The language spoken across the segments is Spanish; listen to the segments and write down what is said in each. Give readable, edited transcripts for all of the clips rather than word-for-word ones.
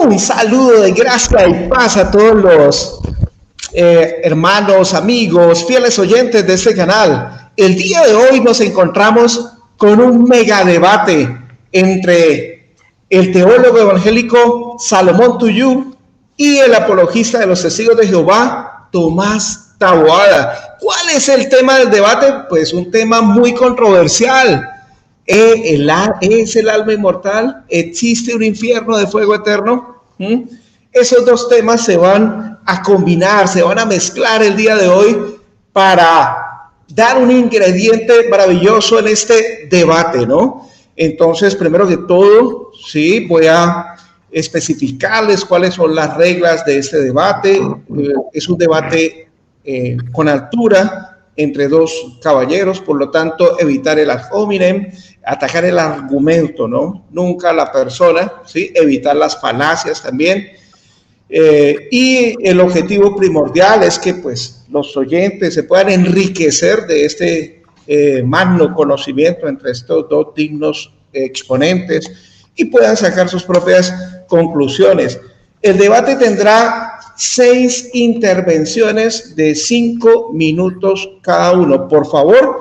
Un saludo de gracia y paz a todos los hermanos, amigos, fieles oyentes de este canal. El día de hoy nos encontramos con un mega debate entre el teólogo evangélico Salomón Tuyú y el apologista de los testigos de Jehová, Tomás Taboada. ¿Cuál es el tema del debate? Pues un tema muy controversial. ¿Es el alma inmortal? ¿Existe un infierno de fuego eterno? Esos dos temas se van a combinar, se van a mezclar el día de hoy para dar un ingrediente maravilloso en este debate, ¿no? Entonces, primero que todo, sí, voy a especificarles cuáles son las reglas de este debate. Es un debate con altura entre dos caballeros, por lo tanto, evitar el ad hominem, atacar el argumento, ¿no? Nunca la persona, ¿sí? Evitar las falacias también. Y el objetivo primordial es que pues los oyentes se puedan enriquecer de este magno conocimiento entre estos dos dignos exponentes y puedan sacar sus propias conclusiones. El debate tendrá 6 intervenciones de 5 minutos cada uno. Por favor,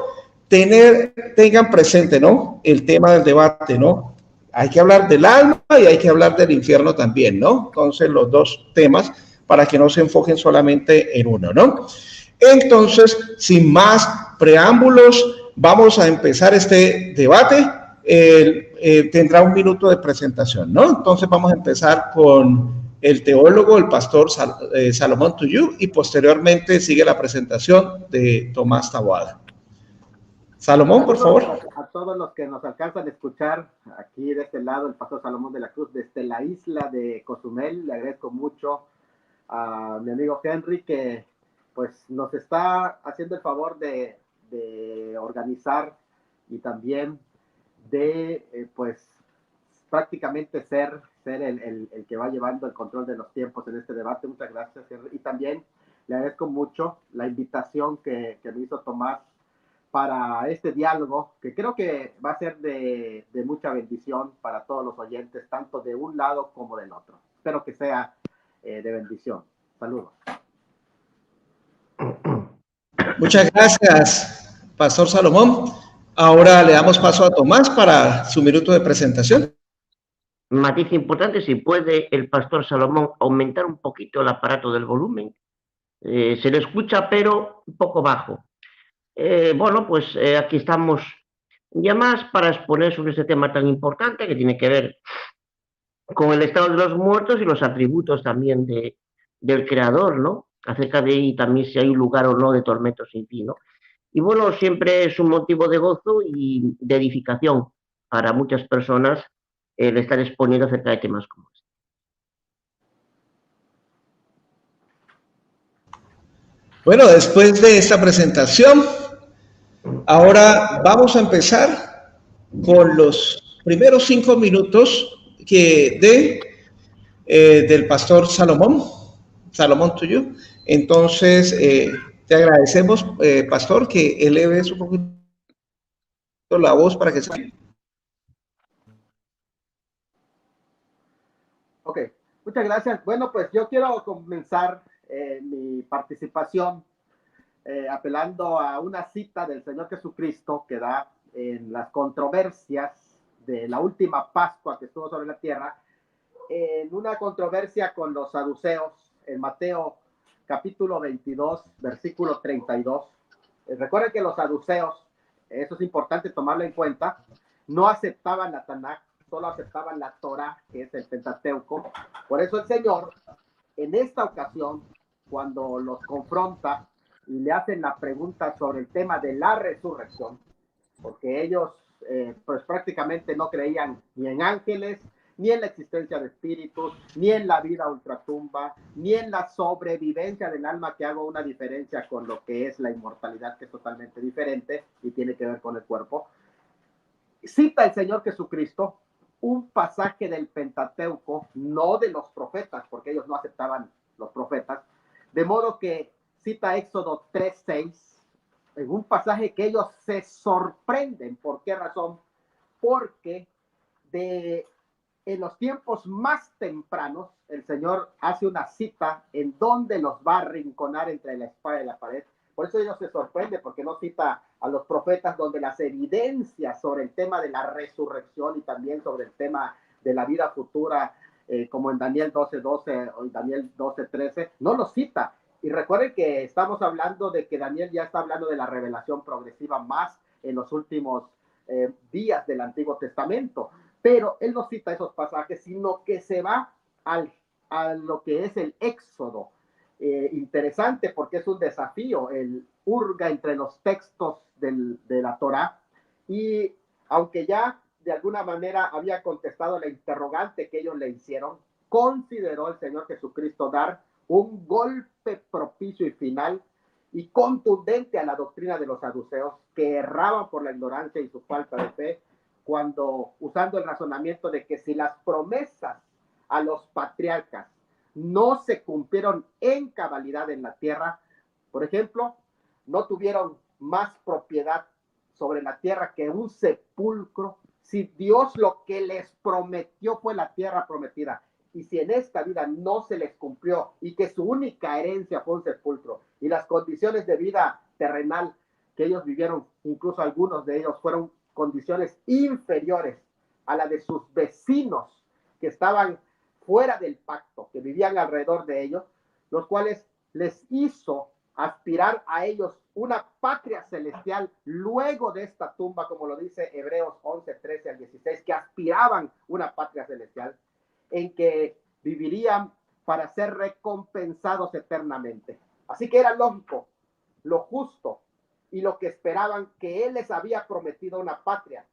tengan presente, ¿no? El tema del debate, ¿no? Hay que hablar del alma y hay que hablar del infierno también, ¿no? Entonces, los dos temas para que no se enfoquen solamente en uno, ¿no? Entonces, sin más preámbulos, vamos a empezar este debate. Tendrá 1 minuto de presentación, ¿no? Entonces, vamos a empezar con el teólogo, el pastor Salomón Tuyú, y posteriormente sigue la presentación de Tomás Taboada. Salomón, por favor. A todos los que nos alcanzan a escuchar aquí de este lado, el pastor Salomón de la Cruz, desde la isla de Cozumel. Le agradezco mucho a mi amigo Henry que pues nos está haciendo el favor de organizar y también de pues prácticamente ser el que va llevando el control de los tiempos en este debate. Muchas gracias, Henry. Y también le agradezco mucho la invitación que me hizo Tomás para este diálogo, que creo que va a ser de mucha bendición para todos los oyentes, tanto de un lado como del otro. Espero que sea de bendición. Saludos. Muchas gracias, Pastor Salomón. Ahora le damos paso a Tomás para su minuto de presentación. Matiz importante, si puede el Pastor Salomón aumentar un poquito el aparato del volumen. Se le escucha, pero un poco bajo. Bueno, pues aquí estamos ya más para exponer sobre este tema tan importante que tiene que ver con el estado de los muertos y los atributos también del Creador, ¿no? Acerca de ahí también si hay un lugar o no de tormento sin fin, ¿no? Y bueno, siempre es un motivo de gozo y de edificación para muchas personas el estar exponiendo acerca de temas como este. Bueno, después de esta presentación, ahora vamos a empezar con los primeros 5 minutos del pastor Salomón Tuyú. Entonces, te agradecemos, pastor, que eleves un poquito la voz para que se... Ok, muchas gracias. Bueno, pues yo quiero comenzar mi participación apelando a una cita del Señor Jesucristo que da en las controversias de la última Pascua que estuvo sobre la tierra, en una controversia con los saduceos en Mateo capítulo 22, versículo 32. Recuerden que los saduceos, eso es importante tomarlo en cuenta, no aceptaban la Tanaj, solo aceptaban la Torah, que es el Pentateuco. Por eso el Señor, en esta ocasión, cuando los confronta y le hacen la pregunta sobre el tema de la resurrección, porque ellos pues prácticamente no creían ni en ángeles, ni en la existencia de espíritus, ni en la vida ultratumba, ni en la sobrevivencia del alma, que hago una diferencia con lo que es la inmortalidad, que es totalmente diferente y tiene que ver con el cuerpo. Cita el Señor Jesucristo un pasaje del Pentateuco, no de los profetas, porque ellos no aceptaban los profetas, de modo que cita Éxodo 3:6, en un pasaje que ellos se sorprenden. ¿Por qué razón? Porque de en los tiempos más tempranos, el Señor hace una cita en donde los va a arrinconar entre la espada y la pared. Por eso ellos se sorprende, porque no cita a los profetas donde las evidencias sobre el tema de la resurrección y también sobre el tema de la vida futura, como en Daniel 12:12 o en Daniel 12:13, no los cita. Y recuerden que estamos hablando de que Daniel ya está hablando de la revelación progresiva más en los últimos días del Antiguo Testamento. Pero él no cita esos pasajes, sino que se va a lo que es el Éxodo. Interesante porque es un desafío, el hurga entre los textos de la Torá, y aunque ya de alguna manera había contestado la interrogante que ellos le hicieron, consideró el Señor Jesucristo dar un golpe propicio y final y contundente a la doctrina de los saduceos, que erraban por la ignorancia y su falta de fe, cuando usando el razonamiento de que si las promesas a los patriarcas no se cumplieron en cabalidad en la tierra, por ejemplo, no tuvieron más propiedad sobre la tierra que un sepulcro. Si Dios lo que les prometió fue la tierra prometida, y si en esta vida no se les cumplió y que su única herencia fue un sepulcro, y las condiciones de vida terrenal que ellos vivieron, incluso algunos de ellos fueron condiciones inferiores a la de sus vecinos que estaban fuera del pacto, que vivían alrededor de ellos, los cuales les hizo aspirar a ellos una patria celestial luego de esta tumba, como lo dice Hebreos 11:13-16, que aspiraban una patria celestial en que vivirían para ser recompensados eternamente. Así que era lógico, lo justo y lo que esperaban, que Él les había prometido una patria.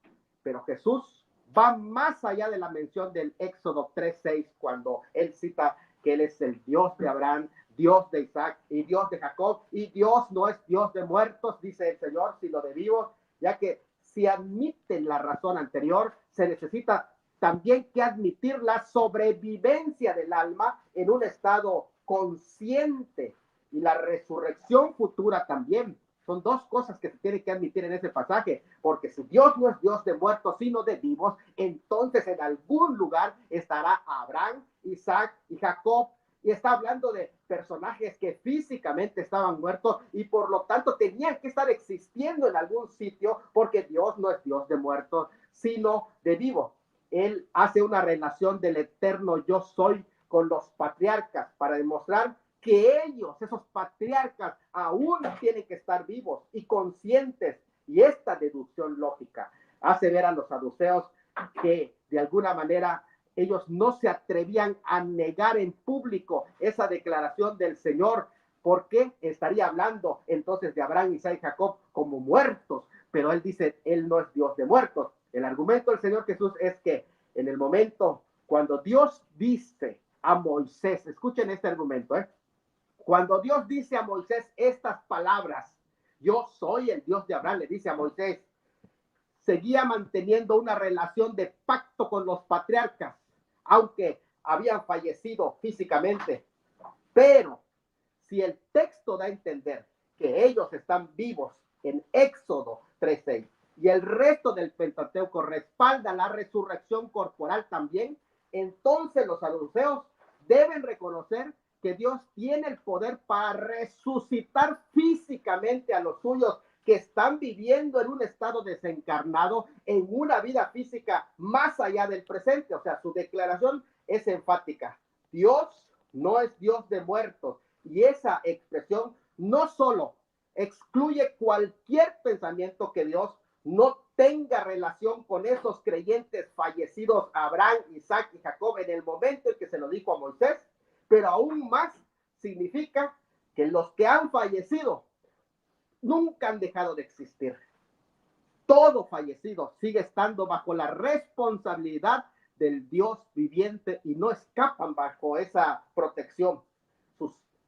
Pero Jesús va más allá de la mención del Éxodo 3:6, cuando Él cita que Él es el Dios de Abraham, Dios de Isaac y Dios de Jacob, y Dios no es Dios de muertos, dice el Señor, sino de vivos, ya que si admiten la razón anterior, se necesita también que admitir la sobrevivencia del alma en un estado consciente, y la resurrección futura también. Son dos cosas que se tienen que admitir en ese pasaje, porque si Dios no es Dios de muertos, sino de vivos, entonces en algún lugar estará Abraham, Isaac y Jacob, y está hablando de personajes que físicamente estaban muertos y por lo tanto tenían que estar existiendo en algún sitio, porque Dios no es Dios de muertos, sino de vivos. Él hace una relación del eterno yo soy con los patriarcas para demostrar que ellos, esos patriarcas, aún tienen que estar vivos y conscientes. Y esta deducción lógica hace ver a los saduceos que de alguna manera ellos no se atrevían a negar en público esa declaración del Señor, porque estaría hablando entonces de Abraham, Isaac y Jacob como muertos, pero él dice, él no es Dios de muertos. El argumento del Señor Jesús es que en el momento cuando Dios dice a Moisés, escuchen este argumento, cuando Dios dice a Moisés estas palabras, yo soy el Dios de Abraham, le dice a Moisés, seguía manteniendo una relación de pacto con los patriarcas, aunque habían fallecido físicamente. Pero si el texto da a entender que ellos están vivos en Éxodo 3:6 y el resto del Pentateuco respalda la resurrección corporal también, entonces los saduceos deben reconocer que Dios tiene el poder para resucitar físicamente a los suyos que están viviendo en un estado desencarnado, en una vida física más allá del presente. O sea, su declaración es enfática. Dios no es Dios de muertos. Y esa expresión no solo excluye cualquier pensamiento que Dios no tenga relación con esos creyentes fallecidos, Abraham, Isaac y Jacob, en el momento en que se lo dijo a Moisés, pero aún más significa que los que han fallecido nunca han dejado de existir. Todo fallecido sigue estando bajo la responsabilidad del Dios viviente y no escapan bajo esa protección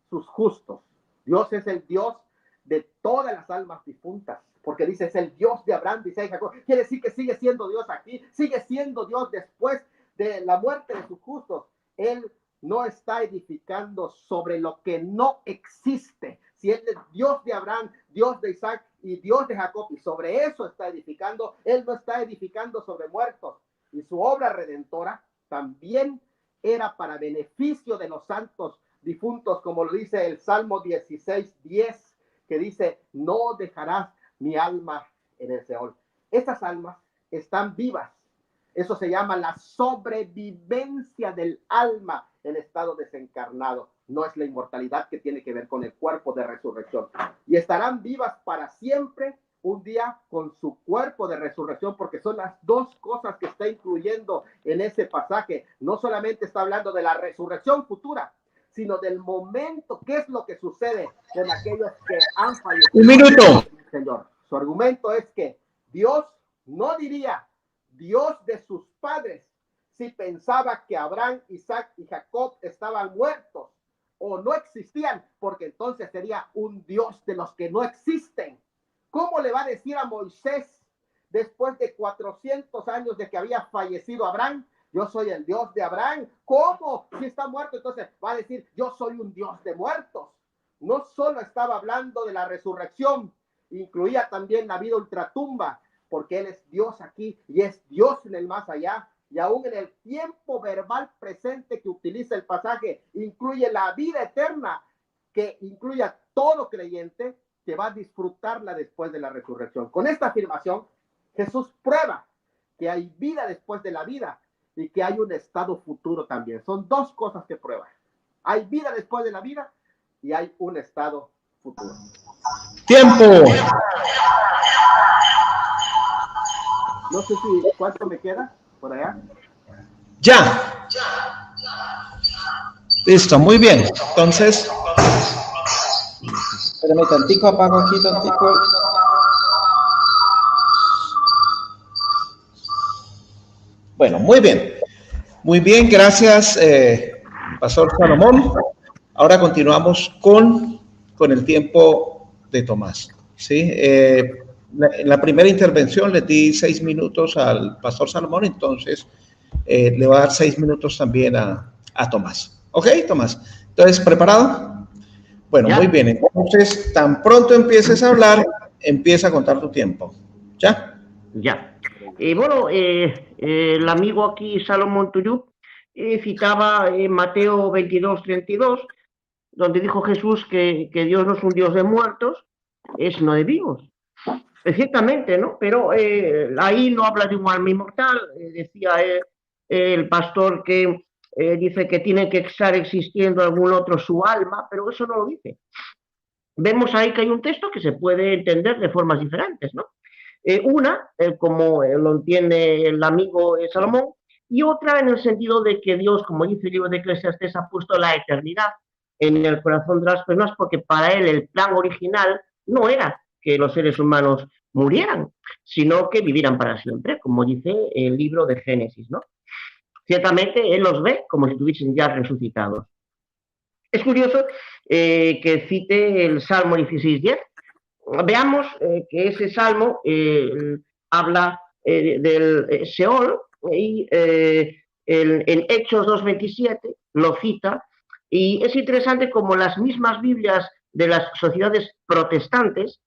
sus justos. Dios es el Dios de todas las almas difuntas, porque dice, es el Dios de Abraham, dice Jacob. Quiere decir que sigue siendo Dios aquí, sigue siendo Dios después de la muerte de sus justos. Él no está edificando sobre lo que no existe. Si Él es Dios de Abraham, Dios de Isaac y Dios de Jacob, y sobre eso está edificando, Él no está edificando sobre muertos. Y su obra redentora también era para beneficio de los santos difuntos, como lo dice el Salmo 16:10, que dice, no dejarás mi alma en el Seol. Estas almas están vivas. Eso se llama la sobrevivencia del alma en estado desencarnado. No es la inmortalidad que tiene que ver con el cuerpo de resurrección. Y estarán vivas para siempre un día con su cuerpo de resurrección, porque son las dos cosas que está incluyendo en ese pasaje. No solamente está hablando de la resurrección futura, sino del momento, qué es lo que sucede con aquellos que han fallecido. Un minuto. Señor, su argumento es que Dios no diría Dios de sus padres si pensaba que Abraham, Isaac y Jacob estaban muertos o no existían, porque entonces sería un Dios de los que no existen. ¿Cómo le va a decir a Moisés, después de 400 años de que había fallecido Abraham, yo soy el Dios de Abraham? ¿Cómo? Si está muerto, entonces va a decir, yo soy un Dios de muertos. No solo estaba hablando de la resurrección, incluía también la vida ultratumba, porque Él es Dios aquí y es Dios en el más allá. Y aún en el tiempo verbal presente que utiliza el pasaje, incluye la vida eterna, que incluye a todo creyente que va a disfrutarla después de la resurrección. Con esta afirmación, Jesús prueba que hay vida después de la vida y que hay un estado futuro también. Son dos cosas que prueba. Hay vida después de la vida y hay un estado futuro. ¡Tiempo! No sé si cuánto me queda por allá. Ya. Listo, muy bien. Entonces, espérame tantico, apago aquí tantico. Bueno, muy bien. Muy bien, gracias, Pastor Salomón. Ahora continuamos con el tiempo de Tomás. ¿Sí? En la primera intervención le di 6 minutos al Pastor Salomón, entonces le va a dar 6 minutos también a Tomás. ¿Ok, Tomás? Entonces, ¿preparado? Bueno, ¿ya? Muy bien. Entonces, tan pronto empieces a hablar, empieza a contar tu tiempo. ¿Ya? Ya. Bueno, el amigo aquí, Salomón Tuyú, citaba Mateo 22:32, donde dijo Jesús que Dios no es un Dios de muertos, es no de vivos. Ciertamente, ¿no? Pero ahí no habla de un alma inmortal. Decía el pastor que dice que tiene que estar existiendo algún otro su alma, pero eso no lo dice. Vemos ahí que hay un texto que se puede entender de formas diferentes, ¿no? Una, como lo entiende el amigo Salomón, y otra en el sentido de que Dios, como dice el libro de Eclesiastés, ha puesto la eternidad en el corazón de las personas, porque para él el plan original no era que los seres humanos murieran, sino que vivieran para siempre, como dice el libro de Génesis, ¿no? Ciertamente él los ve como si estuviesen ya resucitados. Es curioso que cite el Salmo 16:10. Veamos que ese salmo habla del Seol y en Hechos 2:27 lo cita, y es interesante como las mismas Biblias de las sociedades protestantes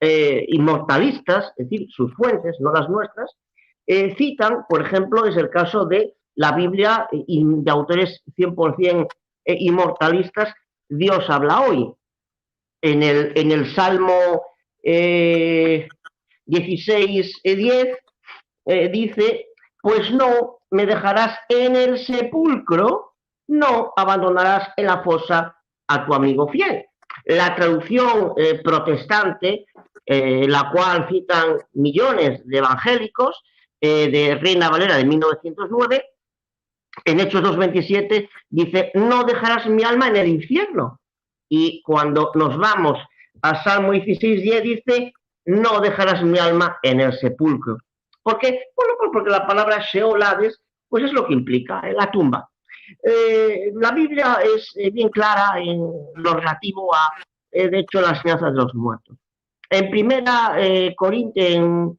inmortalistas, es decir, sus fuentes, no las nuestras, citan, por ejemplo, es el caso de la Biblia de autores 100% inmortalistas, Dios habla hoy. En el Salmo 16:10 dice, pues no me dejarás en el sepulcro, no abandonarás en la fosa a tu amigo fiel. La traducción protestante, la cual citan millones de evangélicos, de Reina Valera de 1909, en Hechos 2:27 dice, no dejarás mi alma en el infierno. Y cuando nos vamos a Salmo 16:10 dice, no dejarás mi alma en el sepulcro. ¿Por qué? Bueno, pues porque la palabra Sheol, Hades, pues es lo que implica, la tumba. La Biblia es bien clara en lo relativo a, de hecho, las enseñanzas de los muertos. En primera Corintios, en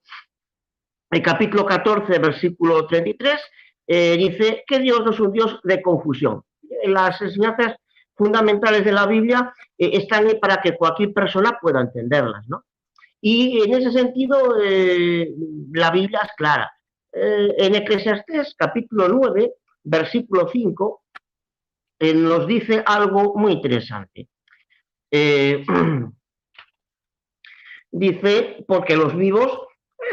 el capítulo 14, versículo 33, dice que Dios no es un Dios de confusión. Las enseñanzas fundamentales de la Biblia están ahí para que cualquier persona pueda entenderlas, ¿no? Y en ese sentido, la Biblia es clara. En Eclesiastés, capítulo 9, versículo 5, nos dice algo muy interesante. Dice, porque los vivos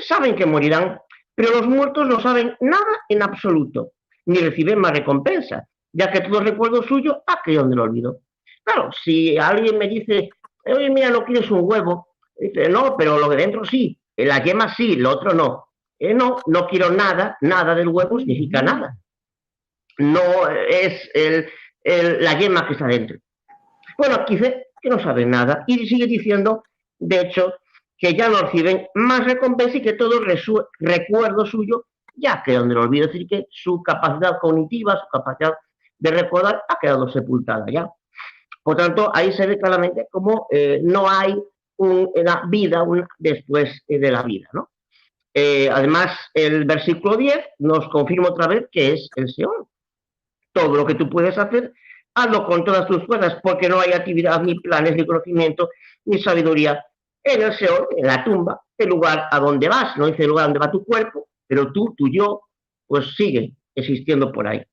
saben que morirán, pero los muertos no saben nada en absoluto, ni reciben más recompensa, ya que todo recuerdo suyo ha quedado en el olvido. Claro, si alguien me dice, oye, mira, no quieres un huevo, dice, no, pero lo de dentro sí, la yema sí, lo otro no. No quiero nada, nada del huevo significa nada. No es la yema que está dentro. Bueno, aquí dice que no saben nada y sigue diciendo, de hecho, que ya no reciben más recompensa y que todo recuerdo suyo ya quedó en el olvido. Es decir, que su capacidad cognitiva, su capacidad de recordar ha quedado sepultada ya. Por tanto, ahí se ve claramente cómo no hay una vida después de la vida, ¿no? Además, el versículo 10 nos confirma otra vez que es el Seol. Todo lo que tú puedes hacer, hazlo con todas tus fuerzas, porque no hay actividad, ni planes, ni conocimiento, ni sabiduría en el Seol, en la tumba, el lugar a donde vas. No dice el lugar donde va tu cuerpo, pero tú, tu yo, pues sigue existiendo por ahí.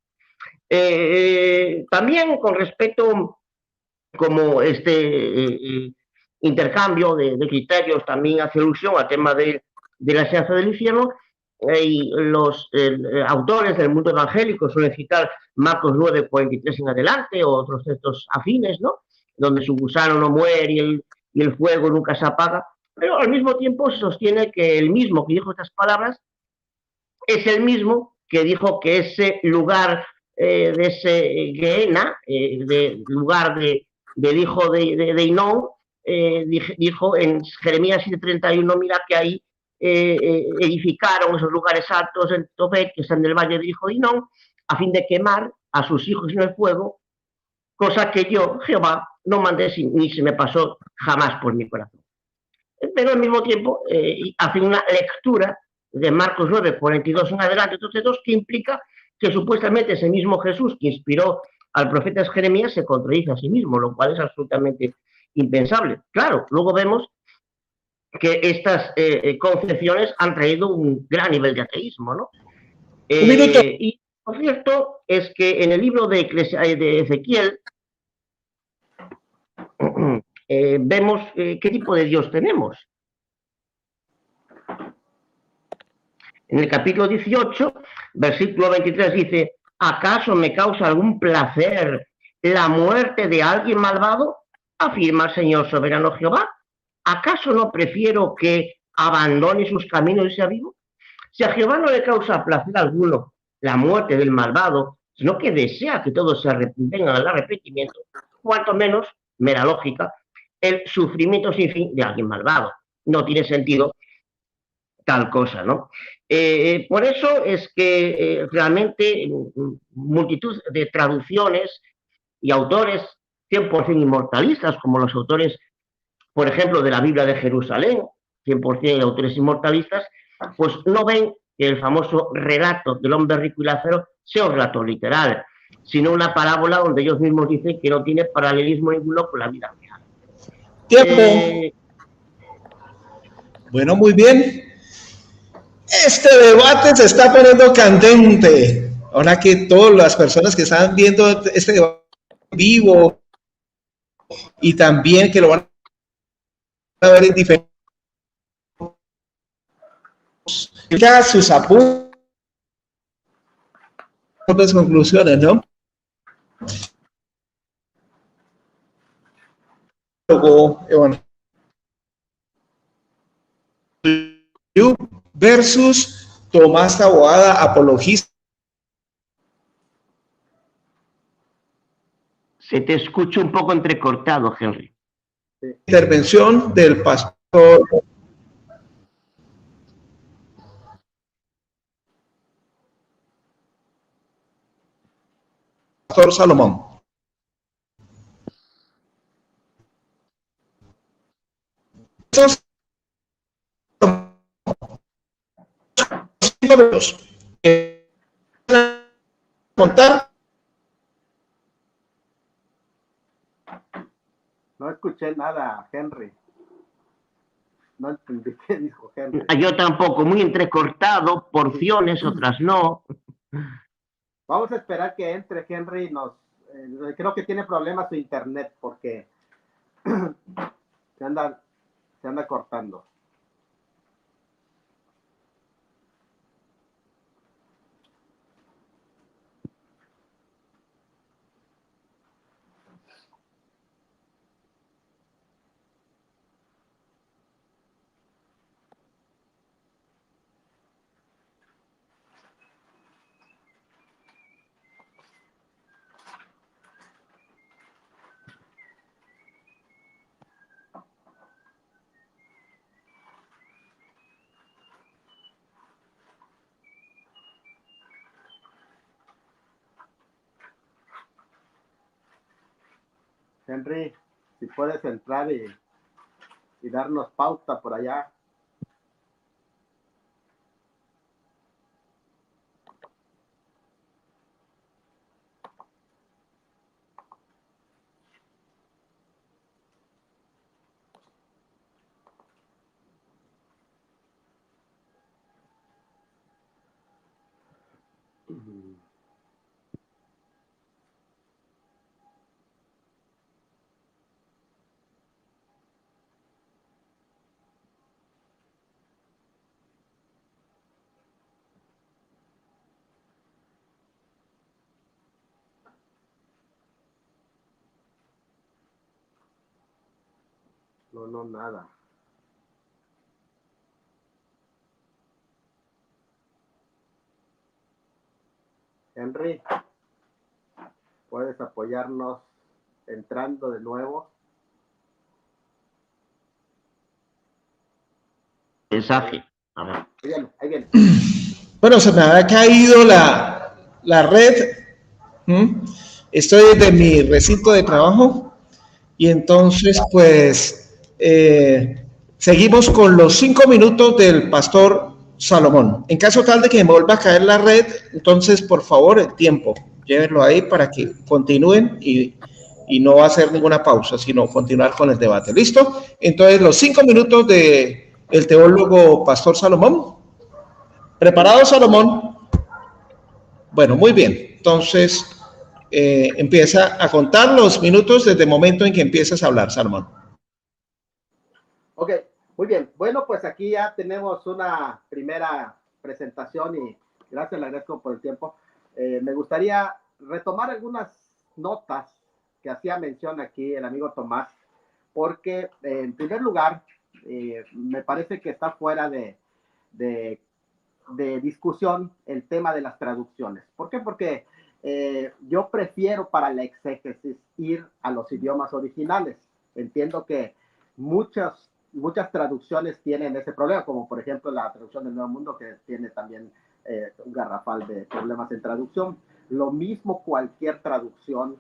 También con respecto, como intercambio de criterios, también hace alusión al tema de la enseñanza del infierno, y los autores del mundo evangélico suelen citar Marcos 9, 43 en adelante, o otros textos afines, ¿no? Donde su gusano no muere y el fuego nunca se apaga, pero al mismo tiempo se sostiene que el mismo que dijo estas palabras es el mismo que dijo que ese lugar de ese Gehenna, lugar del hijo de Hinón, dijo en Jeremías 7:31, mira que ahí edificaron esos lugares altos en Tofet, que están en el valle del hijo de Hinón, a fin de quemar a sus hijos en el fuego, cosa que yo, Jehová, no mandé ni se me pasó jamás por mi corazón. Pero al mismo tiempo hace una lectura de Marcos 9, 42 en adelante, entonces que implica que supuestamente ese mismo Jesús que inspiró al profeta Jeremías se contradice a sí mismo, lo cual es absolutamente impensable. Claro, luego vemos que estas concepciones han traído un gran nivel de ateísmo, ¿no? Un minuto. Y lo cierto es que en el libro de Ezequiel vemos qué tipo de Dios tenemos. En el capítulo 18, versículo 23 dice, ¿acaso me causa algún placer la muerte de alguien malvado? Afirma el Señor soberano Jehová. ¿Acaso no prefiero que abandone sus caminos y sea vivo? Si a Jehová no le causa placer alguno la muerte del malvado, sino que desea que todos se vengan al arrepentimiento, cuanto menos, mera lógica, el sufrimiento sin fin de alguien malvado. No tiene sentido tal cosa, ¿no? Por eso es que realmente multitud de traducciones y autores 100% inmortalistas, como los autores, por ejemplo, de la Biblia de Jerusalén, 100% autores inmortalistas, pues no ven que el famoso relato del hombre rico y Lázaro sea un relato literal, sino una parábola donde ellos mismos dicen que no tiene paralelismo ninguno con la vida real. Tiempo. Bueno, muy bien. Este debate se está poniendo candente. Ahora que todas las personas que están viendo este debate vivo y también que lo van a ver en diferentes ya sus apuntes, conclusiones, ¿no? Bueno, versus Tomás Taboada, apologista. Se te escucha un poco entrecortado, Henry. Intervención del pastor Salomón. Contar. No escuché nada, Henry. No entendí qué dijo Henry. Yo tampoco, muy entrecortado, porciones, otras no. Vamos a esperar que entre Henry. Creo que tiene problemas su internet porque se anda, se anda cortando. Henry, si puedes entrar y darnos pauta por allá. No, nada. Henry, ¿puedes apoyarnos entrando de nuevo? Mensaje. A ver. Ahí viene, ahí viene. Bueno, se me había caído la red. Estoy desde mi recinto de trabajo y entonces pues seguimos con los 5 minutos del pastor Salomón. En caso tal de que me vuelva a caer la red, entonces por favor el tiempo, llévenlo ahí para que continúen y no va a hacer ninguna pausa, sino continuar con el debate. ¿Listo? Entonces los 5 minutos de el teólogo pastor Salomón. ¿Preparado, Salomón? Bueno, muy bien. Entonces, empieza a contar los minutos desde el momento en que empiezas a hablar, Salomón. Ok, muy bien. Bueno, pues aquí ya tenemos una primera presentación y gracias, le agradezco por el tiempo. Me gustaría retomar algunas notas que hacía mención aquí el amigo Tomás, porque en primer lugar, me parece que está fuera de discusión el tema de las traducciones. ¿Por qué? Porque yo prefiero para la exégesis ir a los idiomas originales. Entiendo que muchas traducciones tienen ese problema, como por ejemplo la traducción del Nuevo Mundo, que tiene también un garrafal de problemas en traducción. Lo mismo cualquier traducción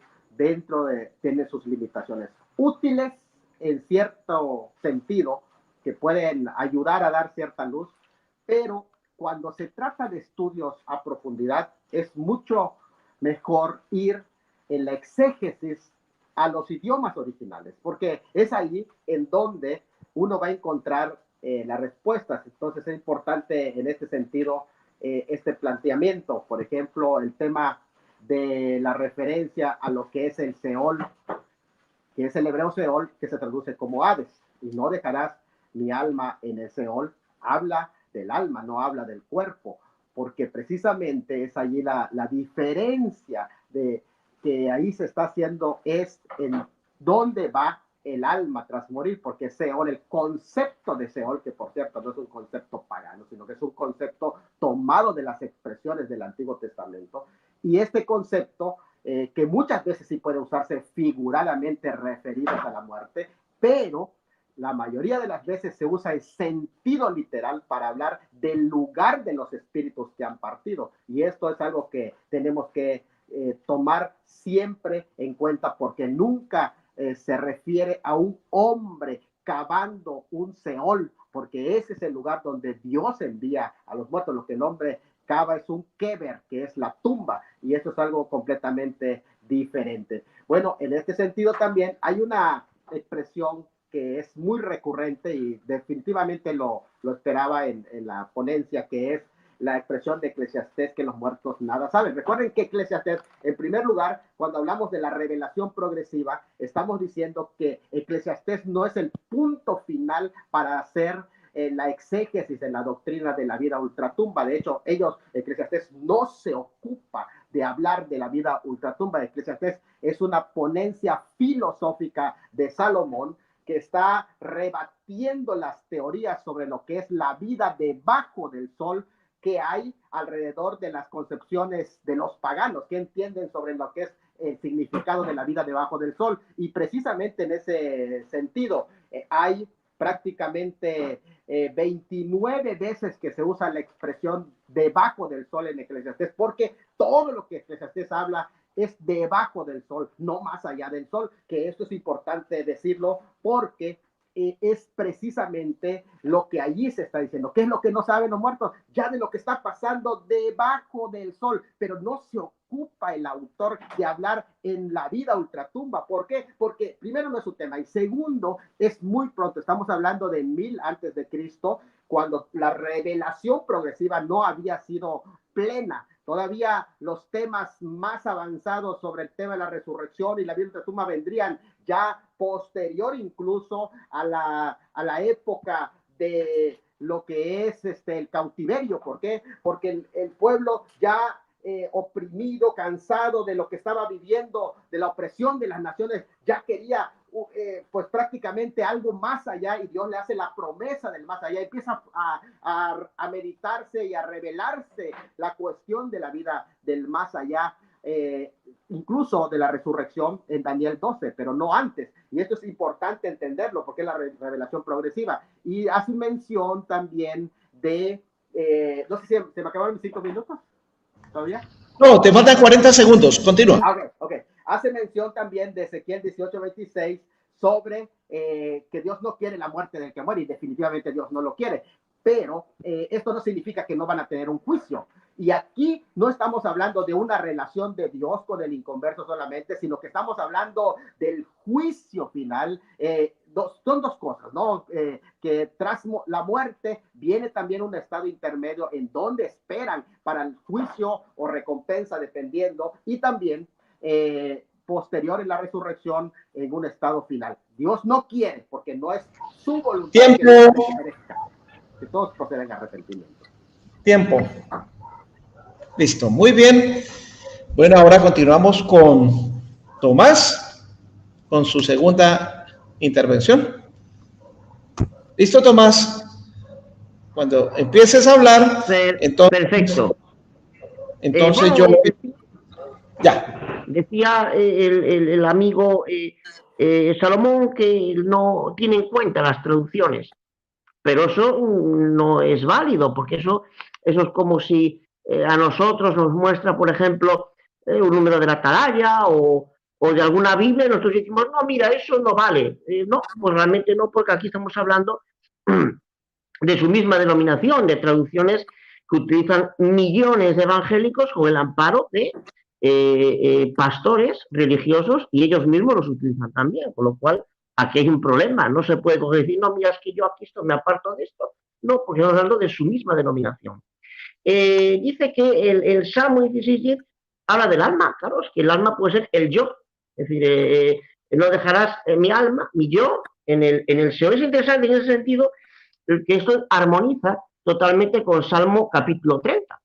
tiene sus limitaciones útiles en cierto sentido, que pueden ayudar a dar cierta luz, pero cuando se trata de estudios a profundidad, es mucho mejor ir en la exégesis a los idiomas originales, porque es ahí en donde uno va a encontrar las respuestas. Entonces es importante en este sentido este planteamiento. Por ejemplo, el tema de la referencia a lo que es el Seol, que es el hebreo Seol, que se traduce como Hades, y no dejarás mi alma en el Seol. Habla del alma, no habla del cuerpo, porque precisamente es allí la diferencia de que ahí se está haciendo, es en dónde va el alma tras morir, porque Seol, el concepto de Seol, que por cierto no es un concepto pagano, sino que es un concepto tomado de las expresiones del Antiguo Testamento, y este concepto que muchas veces sí puede usarse figuradamente referidas a la muerte, pero la mayoría de las veces se usa en sentido literal para hablar del lugar de los espíritus que han partido. Y esto es algo que tenemos que tomar siempre en cuenta, porque nunca se refiere a un hombre cavando un Seol, porque ese es el lugar donde Dios envía a los muertos. Lo que el hombre cava es un kever, que es la tumba, y eso es algo completamente diferente. Bueno, en este sentido también hay una expresión que es muy recurrente y definitivamente lo esperaba en la ponencia, que es la expresión de Eclesiastés que los muertos nada saben. Recuerden que Eclesiastés, en primer lugar, cuando hablamos de la revelación progresiva, estamos diciendo que Eclesiastés no es el punto final para hacer la exégesis en la doctrina de la vida ultratumba. De hecho, Eclesiastés no se ocupa de hablar de la vida ultratumba. Eclesiastés es una ponencia filosófica de Salomón que está rebatiendo las teorías sobre lo que es la vida debajo del sol que hay alrededor de las concepciones de los paganos, que entienden sobre lo que es el significado de la vida debajo del sol. Y precisamente en ese sentido hay prácticamente 29 veces que se usa la expresión debajo del sol en Eclesiastés, porque todo lo que Eclesiastés habla es debajo del sol, no más allá del sol, que esto es importante decirlo porque es precisamente lo que allí se está diciendo. ¿Qué es lo que no saben los muertos? Ya de lo que está pasando debajo del sol, pero no se ocupa el autor de hablar en la vida ultratumba. ¿Por qué? Porque primero no es su tema y segundo es muy pronto. Estamos hablando de 1000 antes de Cristo, cuando la revelación progresiva no había sido plena. Todavía los temas más avanzados sobre el tema de la resurrección y la vida ultratumba vendrían ya posterior incluso a la época de lo que es el cautiverio. ¿Por qué? Porque el pueblo ya oprimido, cansado de lo que estaba viviendo, de la opresión de las naciones, ya quería pues prácticamente algo más allá, y Dios le hace la promesa del más allá. Empieza a meditarse y a revelarse la cuestión de la vida del más allá, incluso de la resurrección en Daniel 12, pero no antes. Y esto es importante entenderlo porque es la revelación progresiva. Y hace mención también de, no sé si se me acabaron mis 5 minutos todavía. No, te faltan 40 segundos. Continúa. Okay. Hace mención también de Ezequiel 18:26 sobre que Dios no quiere la muerte del que muere, y definitivamente Dios no lo quiere. Pero esto no significa que no van a tener un juicio. Y aquí no estamos hablando de una relación de Dios con el inconverso solamente, sino que estamos hablando del juicio final. Son dos cosas, ¿no? Que tras la muerte viene también un estado intermedio en donde esperan para el juicio o recompensa, dependiendo, y también posterior en la resurrección en un estado final. Dios no quiere, porque no es su voluntad. Tiempo. Que todos proceden a arrepentimiento. Tiempo. Listo, muy bien. Bueno, ahora continuamos con Tomás, con su segunda intervención. ¿Listo, Tomás? Cuando empieces a hablar, entonces... Perfecto. Entonces bueno, ya. Decía el amigo Salomón que no tiene en cuenta las traducciones, pero eso no es válido, porque eso es como si a nosotros nos muestra, por ejemplo, un número de la atalaya o de alguna Biblia, y nosotros decimos, no, mira, eso no vale. No, pues realmente no, porque aquí estamos hablando de su misma denominación, de traducciones que utilizan millones de evangélicos con el amparo de pastores religiosos, y ellos mismos los utilizan también, con lo cual aquí hay un problema. No se puede decir, no, mira, es que yo aquí me aparto de esto. No, porque estamos hablando de su misma denominación. Dice que el Salmo 16 habla del alma. Claro, es que el alma puede ser el yo. Es decir, no dejarás mi alma, mi yo, en el Seol. Es interesante en ese sentido que esto armoniza totalmente con Salmo capítulo 30.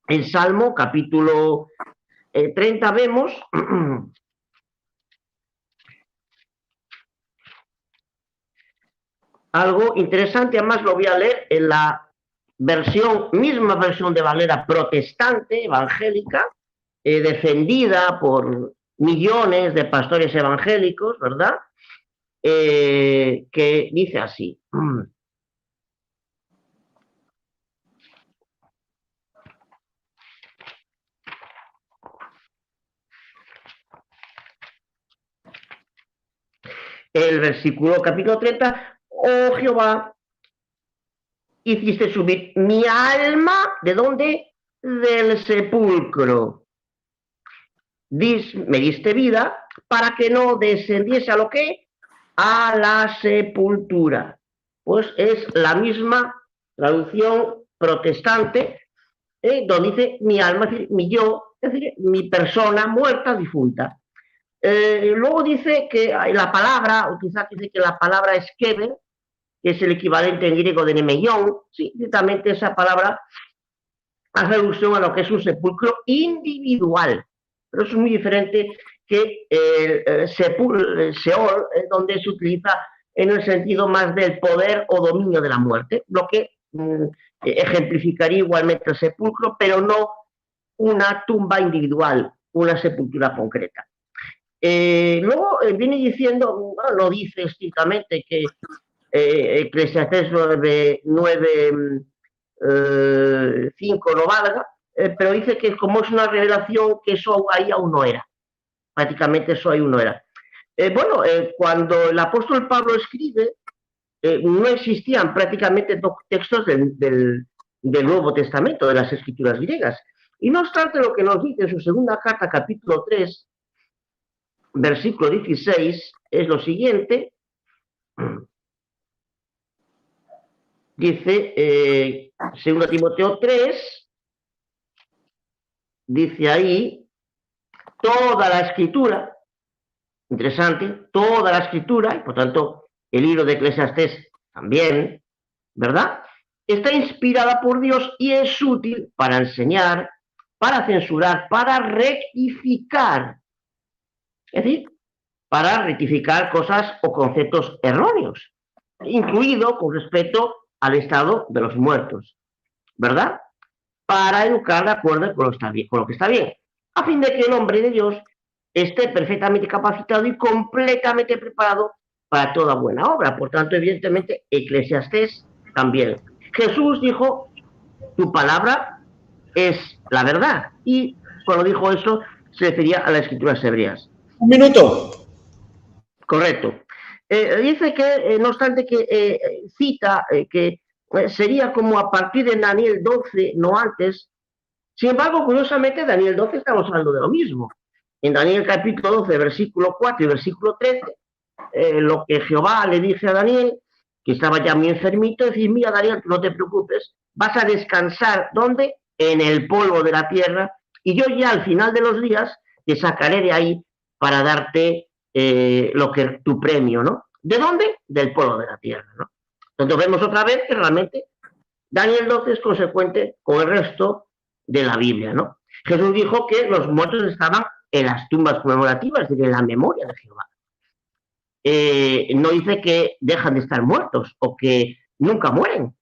En Salmo capítulo 30 vemos algo interesante. Además lo voy a leer en la misma versión de Valera protestante, evangélica, defendida por millones de pastores evangélicos, ¿verdad? Que dice así. El versículo capítulo 30, oh Jehová, hiciste subir mi alma, ¿de dónde? Del sepulcro. Me diste vida para que no descendiese a lo que? A la sepultura. Pues es la misma traducción protestante, donde dice mi alma, es decir, mi yo, es decir, mi persona muerta, difunta. Luego dice que la palabra, o quizás dice que la palabra es keber, que es el equivalente en griego de nemeion, sí, ciertamente esa palabra hace alusión a lo que es un sepulcro individual, pero eso es muy diferente que el Seol, donde se utiliza en el sentido más del poder o dominio de la muerte, lo que ejemplificaría igualmente el sepulcro, pero no una tumba individual, una sepultura concreta. Luego viene diciendo, bueno, no dice estrictamente que Eclesiastés 9:5 no valga, pero dice que como es una revelación que eso ahí aún no era, prácticamente eso ahí aún no era. Cuando el apóstol Pablo escribe, no existían prácticamente textos del Nuevo Testamento, de las escrituras griegas. Y no obstante, lo que nos dice en su segunda carta, capítulo 3, versículo 16, es lo siguiente. Dice, 2 Timoteo 3, dice ahí, toda la escritura, interesante, toda la escritura, y por tanto el libro de Eclesiastés también, ¿verdad? Está inspirada por Dios y es útil para enseñar, para censurar, para rectificar. Es decir, para rectificar cosas o conceptos erróneos, incluido con respecto al estado de los muertos, ¿verdad? Para educar de acuerdo con lo que está bien, a fin de que el hombre de Dios esté perfectamente capacitado y completamente preparado para toda buena obra. Por tanto, evidentemente, Eclesiastés también. Jesús dijo, tu palabra es la verdad. Y cuando dijo eso, se refería a las escrituras hebreas. Un minuto. Correcto. Dice que, no obstante que cita que sería como a partir de Daniel 12, no antes. Sin embargo, curiosamente, Daniel 12 estamos hablando de lo mismo. En Daniel capítulo 12, versículo 4 y versículo 13, lo que Jehová le dice a Daniel, que estaba ya muy enfermito, es decir, mira Daniel, no te preocupes, vas a descansar, ¿dónde? En el polvo de la tierra, y yo ya al final de los días te sacaré de ahí para darte tu premio, ¿no? ¿De dónde? Del polvo de la tierra, ¿no? Entonces vemos otra vez que realmente Daniel 12 es consecuente con el resto de la Biblia, ¿no? Jesús dijo que los muertos estaban en las tumbas conmemorativas, es decir, en la memoria de Jehová. No dice que dejan de estar muertos o que nunca mueren,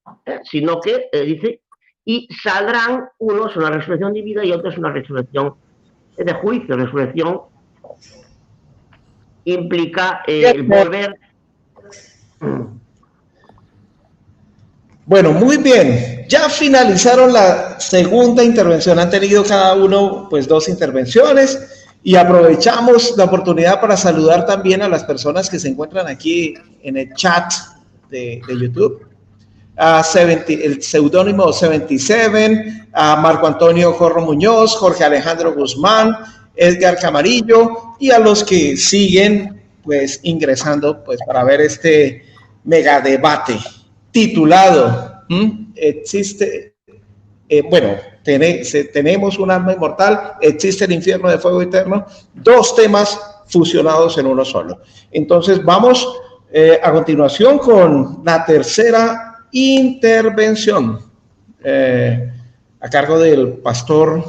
sino que dice, y saldrán unos una resurrección de vida y otros una resurrección de juicio. Resurrección implica el volver. Bueno, muy bien. Ya finalizaron la segunda intervención. Han tenido cada uno, pues, 2 intervenciones y aprovechamos la oportunidad para saludar también a las personas que se encuentran aquí en el chat de YouTube. El seudónimo 77, a Marco Antonio Jorro Muñoz, Jorge Alejandro Guzmán, Edgar Camarillo y a los que siguen, pues, ingresando, pues, para ver este mega debate titulado existe, tenemos un alma inmortal, existe el infierno de fuego eterno, 2 temas fusionados en uno solo. Entonces vamos a continuación con la tercera intervención a cargo del pastor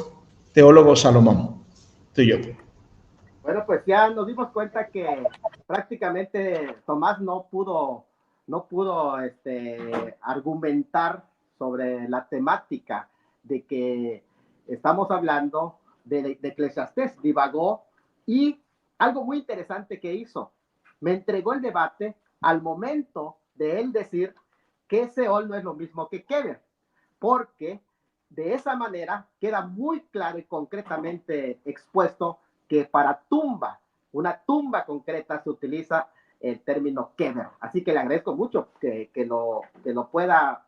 teólogo Salomón. Tuyo. Bueno, pues ya nos dimos cuenta que prácticamente Tomás no pudo argumentar sobre la temática de que estamos hablando de Eclesiastés. Divagó, y algo muy interesante que hizo, me entregó el debate al momento de él decir que Seol no es lo mismo que Keber, porque de esa manera queda muy claro y concretamente expuesto que para tumba, una tumba concreta, se utiliza el término Keber. Así que le agradezco mucho que lo pueda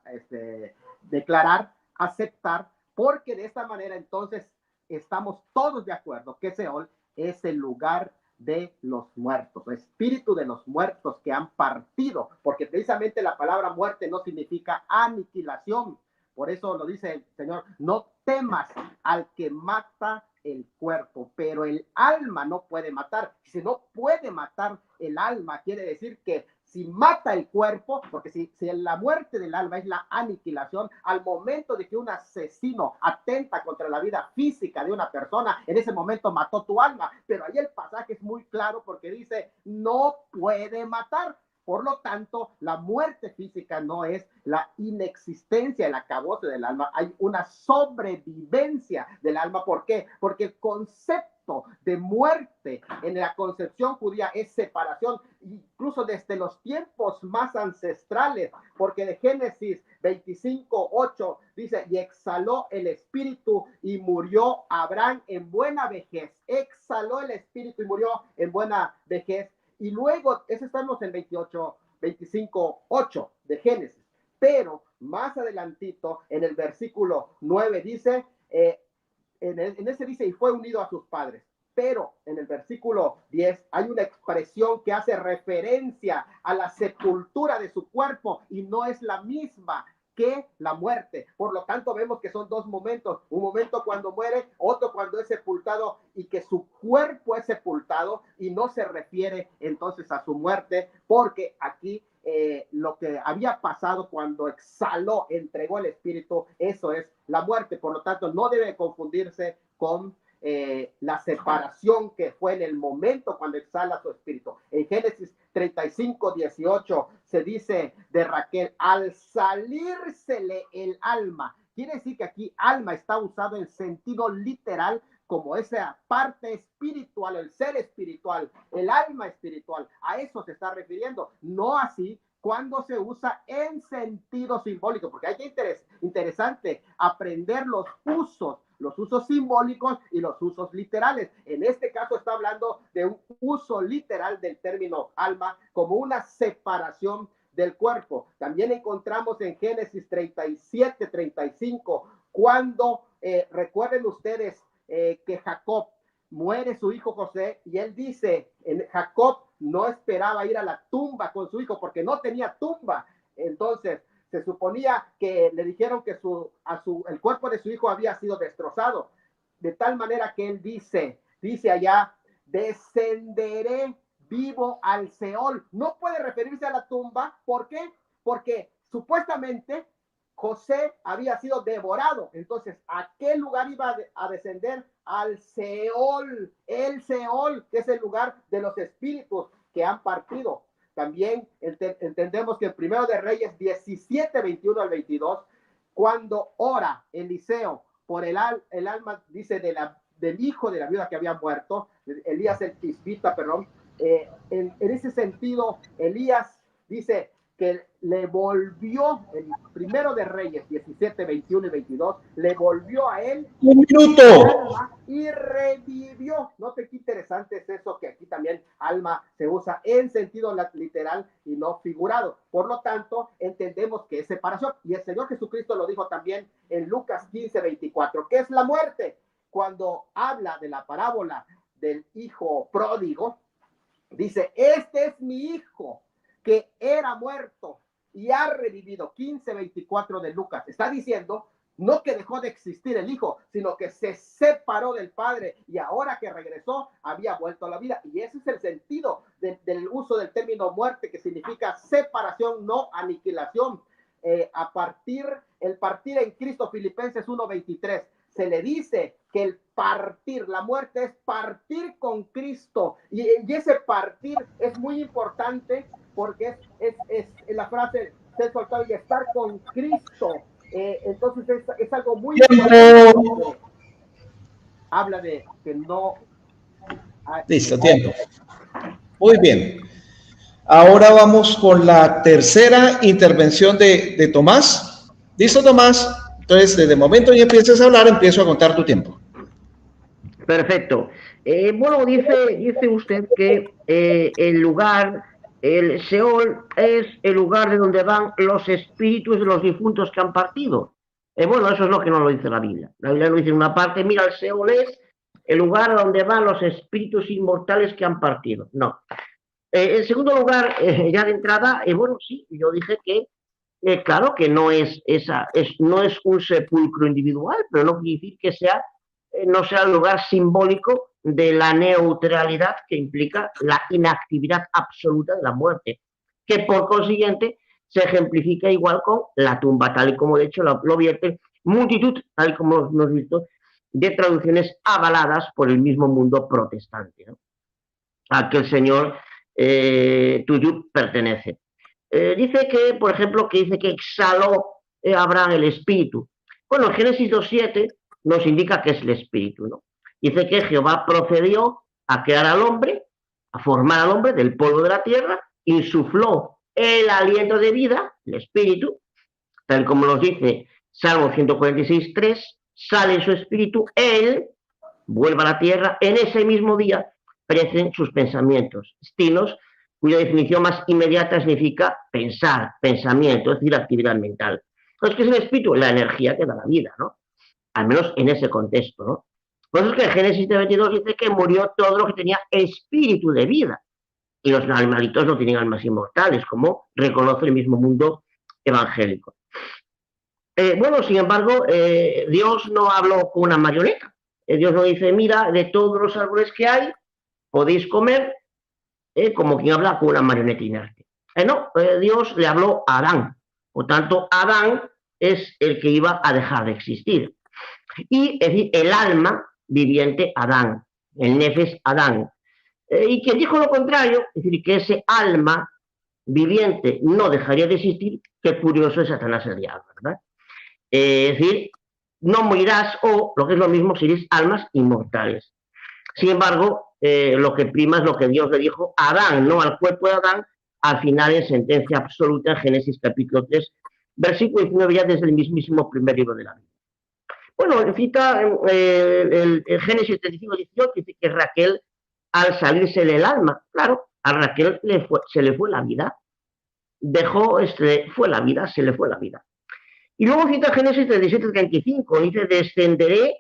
declarar, aceptar, porque de esta manera entonces estamos todos de acuerdo que Seol es el lugar de los muertos, el espíritu de los muertos que han partido, porque precisamente la palabra muerte no significa aniquilación, Por eso lo dice el Señor, no temas al que mata el cuerpo, pero el alma no puede matar. Si no puede matar el alma, quiere decir que si mata el cuerpo, porque si la muerte del alma es la aniquilación, al momento de que un asesino atenta contra la vida física de una persona, en ese momento mató tu alma. Pero ahí el pasaje es muy claro porque dice, no puede matar. Por lo tanto, la muerte física no es la inexistencia, el acabose del alma. Hay una sobrevivencia del alma. ¿Por qué? Porque el concepto de muerte en la concepción judía es separación, incluso desde los tiempos más ancestrales, porque de Génesis 25:8 dice, y exhaló el espíritu y murió Abraham en buena vejez. Exhaló el espíritu y murió en buena vejez. Y luego, eso estamos en 25:8 de Génesis. Pero más adelantito, en el versículo 9 dice, en ese dice, y fue unido a sus padres. Pero en el versículo 10 hay una expresión que hace referencia a la sepultura de su cuerpo y no es la misma que la muerte. Por lo tanto, vemos que son dos momentos. Un momento cuando muere, otro cuando es sepultado y que su cuerpo es sepultado y no se refiere entonces a su muerte, porque aquí lo que había pasado cuando exhaló, entregó el espíritu, eso es la muerte. Por lo tanto, no debe confundirse con la separación que fue en el momento cuando exhala su espíritu. En Génesis 35:18 se dice de Raquel, al salírsele el alma. Quiere decir que aquí alma está usado en sentido literal como esa parte espiritual, el ser espiritual, el alma espiritual. A eso se está refiriendo, no así cuando se usa en sentido simbólico, porque hay que interesante aprender los usos simbólicos y los usos literales. En este caso está hablando de un uso literal del término alma como una separación del cuerpo. También encontramos en Génesis 37:35, cuando recuerden ustedes que Jacob muere su hijo José y él dice, Jacob no esperaba ir a la tumba con su hijo porque no tenía tumba. Entonces se suponía que le dijeron que el cuerpo de su hijo había sido destrozado, de tal manera que él dice allá, descenderé vivo al Seol. No puede referirse a la tumba. ¿Por qué? Porque supuestamente José había sido devorado. Entonces, ¿a qué lugar iba a descender? Al Seol. El Seol, que es el lugar de los espíritus que han partido. También entendemos que en Primero de Reyes 17:21 al 22, cuando ora Eliseo por el alma, dice, del hijo de la viuda que había muerto, Elías el tisbita, perdón, en ese sentido, Elías dice que le volvió, el Primero de Reyes 17:21 y 22, le volvió a él un minuto y revivió. Note qué interesante es eso, que aquí también alma se usa en sentido literal y no figurado. Por lo tanto, entendemos que es separación. Y el Señor Jesucristo lo dijo también en Lucas 15:24, ¿qué es la muerte? Cuando habla de la parábola del hijo pródigo, dice, este es mi hijo que era muerto y ha revivido. 15:24 de Lucas. Está diciendo no que dejó de existir el hijo, sino que se separó del padre y ahora que regresó había vuelto a la vida. Y ese es el sentido del uso del término muerte, que significa separación, no aniquilación. El partir en Cristo, Filipenses 1:23. Se le dice que el partir, la muerte es partir con Cristo, y ese partir es muy importante porque es la frase ser soltado y estar con Cristo. Entonces es algo muy importante. Habla de que no hay... Listo, tiempo. Muy bien. Ahora vamos con la tercera intervención de Tomás. ¿Listo, Tomás? Entonces, desde el momento que empieces a hablar, empiezo a contar tu tiempo. Perfecto. Bueno, dice usted que el Seol es el lugar de donde van los espíritus de los difuntos que han partido. Bueno, eso es lo que no lo dice la Biblia. La Biblia lo dice en una parte, mira, el Seol es el lugar donde van los espíritus inmortales que han partido. No. En segundo lugar, ya de entrada, bueno, sí, yo dije que Claro que no es no es un sepulcro individual, pero no quiere decir que no sea el lugar simbólico de la neutralidad que implica la inactividad absoluta de la muerte, que por consiguiente se ejemplifica igual con la tumba, tal y como de hecho lo vierten multitud, tal y como hemos visto, de traducciones avaladas por el mismo mundo protestante, ¿no?, al que el señor Tuyú pertenece. Dice que, por ejemplo, que dice que exhaló Abraham el espíritu. Bueno, Génesis 2.7 nos indica que es el espíritu, ¿no? Dice que Jehová procedió a crear al hombre, a formar al hombre del polvo de la tierra, insufló el aliento de vida, el espíritu, tal como nos dice Salmo 146.3, sale su espíritu, él vuelve a la tierra, en ese mismo día perecen sus pensamientos, destinos, cuya definición más inmediata significa pensar, pensamiento, es decir, actividad mental. Entonces, ¿qué es el espíritu? La energía que da la vida, ¿no? Al menos en ese contexto, ¿no? Por eso es que en Génesis 22 dice que murió todo lo que tenía espíritu de vida. Y los animalitos no tienen almas inmortales, como reconoce el mismo mundo evangélico. Bueno, sin embargo, Dios no habló con una marioneta. Dios no dice, mira, de todos los árboles que hay, podéis comer, como quien habla con una marioneta inerte. No, Dios le habló a Adán. Por tanto, Adán es el que iba a dejar de existir. Y es decir, el alma viviente Adán, el nefes Adán. Y quien dijo lo contrario, es decir, que ese alma viviente no dejaría de existir, qué curioso es Satanás el diablo, ¿verdad? Es decir, no morirás, o lo que es lo mismo, seréis almas inmortales. Sin embargo, lo que prima es lo que Dios le dijo a Adán, no al cuerpo de Adán, al final en sentencia absoluta en Génesis capítulo 3, versículo 19, ya desde el mismísimo primer libro de la Biblia. Bueno, cita el Génesis 35, 18, dice que Raquel, al salirse del alma, claro, a Raquel se le fue la vida, fue la vida, se le fue la vida. Y luego cita Génesis 37, 35, dice, descenderé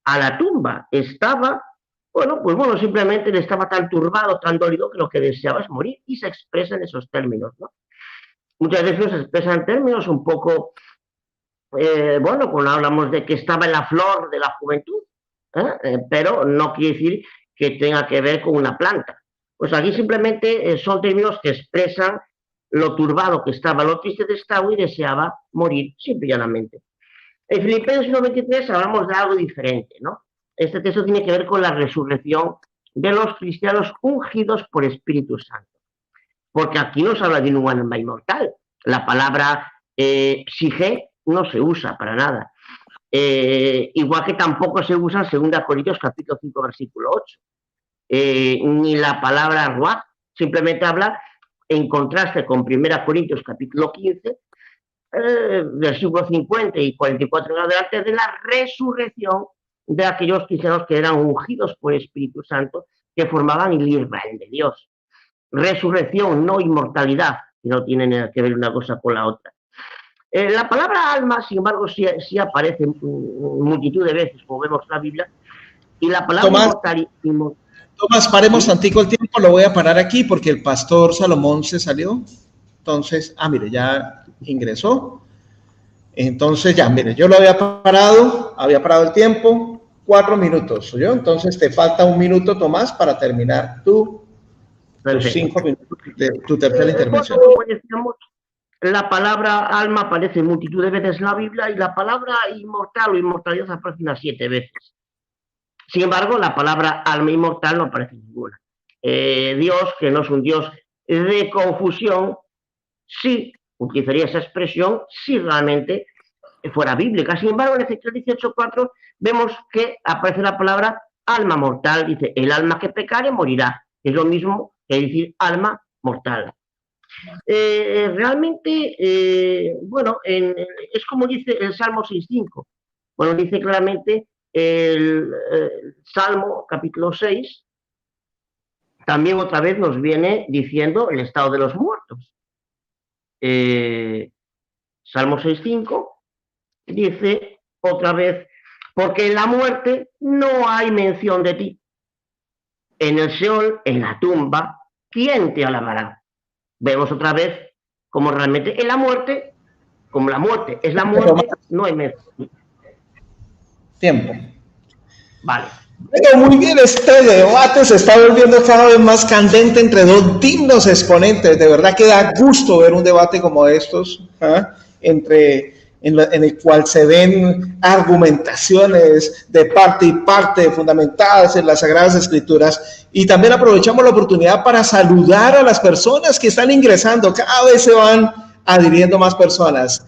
a la tumba. Estaba, bueno, simplemente le estaba tan turbado, tan dolido, que lo que deseaba es morir, y se expresa en esos términos, ¿no? Muchas veces se expresa en términos un poco, cuando hablamos de que estaba en la flor de la juventud, pero no quiere decir que tenga que ver con una planta. Pues aquí simplemente son términos que expresan lo turbado que estaba, lo triste que estaba y deseaba morir, simple y llanamente. En Filipenses 1.23 hablamos de algo diferente, ¿no? Este texto tiene que ver con la resurrección de los cristianos ungidos por Espíritu Santo. Porque aquí no se habla de un alma inmortal. La palabra psique no se usa para nada. Igual que tampoco se usa en 2 Corintios capítulo 5, versículo 8. Ni la palabra ruach, simplemente habla, en contraste con 1 Corintios capítulo 15, versículos 50 y 44 en adelante, de la resurrección de aquellos cristianos que eran ungidos por el Espíritu Santo, que formaban el Israel de Dios. Resurrección, no inmortalidad, que no tiene nada que ver una cosa con la otra. La palabra alma, sin embargo, sí aparece multitud de veces, como vemos en la Biblia, y la palabra Tomás, paremos tantico el tiempo, lo voy a parar aquí porque el pastor Salomón se salió. Entonces, mire, ya ingresó. Entonces, ya, mire, yo lo había parado el tiempo, 4 minutos, ¿oyó? Entonces, te falta 1 minuto, Tomás, para terminar tus 5 minutos de tu tercera intervención. Como decíamos, la palabra alma aparece multitud de veces en la Biblia y la palabra inmortal o inmortalidad aparece unas 7 veces. Sin embargo, la palabra alma inmortal no aparece ninguna. Dios, que no es un Dios de confusión, sí utilizaría esa expresión si realmente fuera bíblica. Sin embargo, en Ezequiel 18:4 vemos que aparece la palabra alma mortal. Dice, el alma que pecare morirá. Es lo mismo que decir alma mortal. Realmente, es como dice el Salmo 6.5. Bueno, dice claramente el Salmo capítulo 6, también otra vez nos viene diciendo el estado de los muertos. Salmo 6.5 dice otra vez, porque en la muerte no hay mención de ti. En el Seol, en la tumba, ¿quién te alabará? Vemos otra vez como realmente en la muerte como la muerte es la muerte, no hay más tiempo. Vale. Bueno, muy bien, este debate se está volviendo cada vez más candente entre dos dignos exponentes. De verdad que da gusto ver un debate como estos, en el cual se ven argumentaciones de parte y parte fundamentadas en las Sagradas Escrituras. Y también aprovechamos la oportunidad para saludar a las personas que están ingresando. Cada vez se van adhiriendo más personas.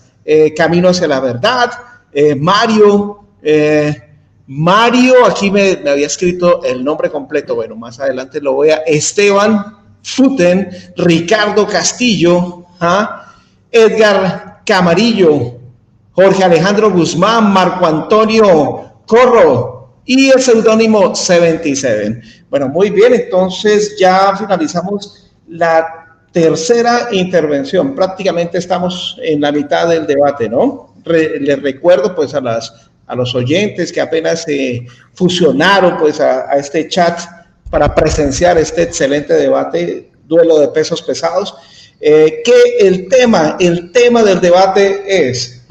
Camino hacia la verdad, Mario, aquí me había escrito el nombre completo, bueno, más adelante lo voy a, Esteban Futen, Ricardo Castillo, Edgar Camarillo, Jorge Alejandro Guzmán, Marco Antonio Corro y el seudónimo 77. Bueno, muy bien, entonces ya finalizamos la tercera intervención, prácticamente estamos en la mitad del debate, ¿no? Les recuerdo pues a los oyentes que apenas se fusionaron pues a este chat para presenciar este excelente debate, duelo de pesos pesados, que el tema del debate es,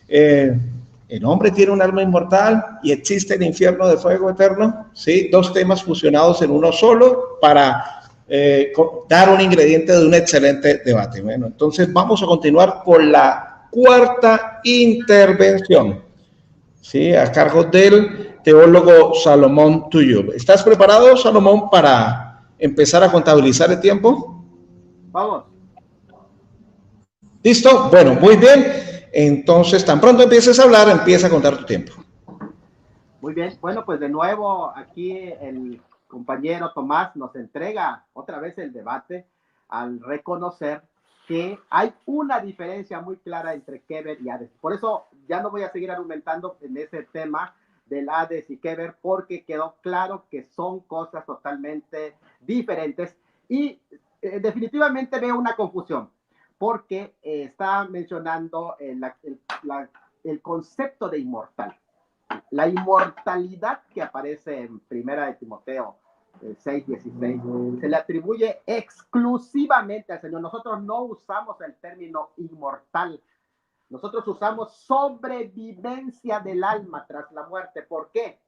¿el hombre tiene un alma inmortal y existe el infierno de fuego eterno? ¿Sí? Dos temas fusionados en uno solo para dar un ingrediente de un excelente debate. Bueno, entonces vamos a continuar con la cuarta intervención, ¿sí? A cargo del teólogo Salomón Tuyub. ¿Estás preparado, Salomón, para empezar a contabilizar el tiempo? Vamos. ¿Listo? Bueno, muy bien. Entonces, tan pronto empieces a hablar, empieza a contar tu tiempo. Muy bien. Bueno, pues de nuevo aquí el compañero Tomás nos entrega otra vez el debate al reconocer que hay una diferencia muy clara entre Kever y Hades. Por eso ya no voy a seguir argumentando en ese tema del Hades y Kever, porque quedó claro que son cosas totalmente diferentes y definitivamente veo una confusión, porque está mencionando el concepto de inmortal. La inmortalidad que aparece en Primera de Timoteo 6:16 se le atribuye exclusivamente al Señor. Nosotros no usamos el término inmortal, nosotros usamos sobrevivencia del alma tras la muerte. ¿Por qué?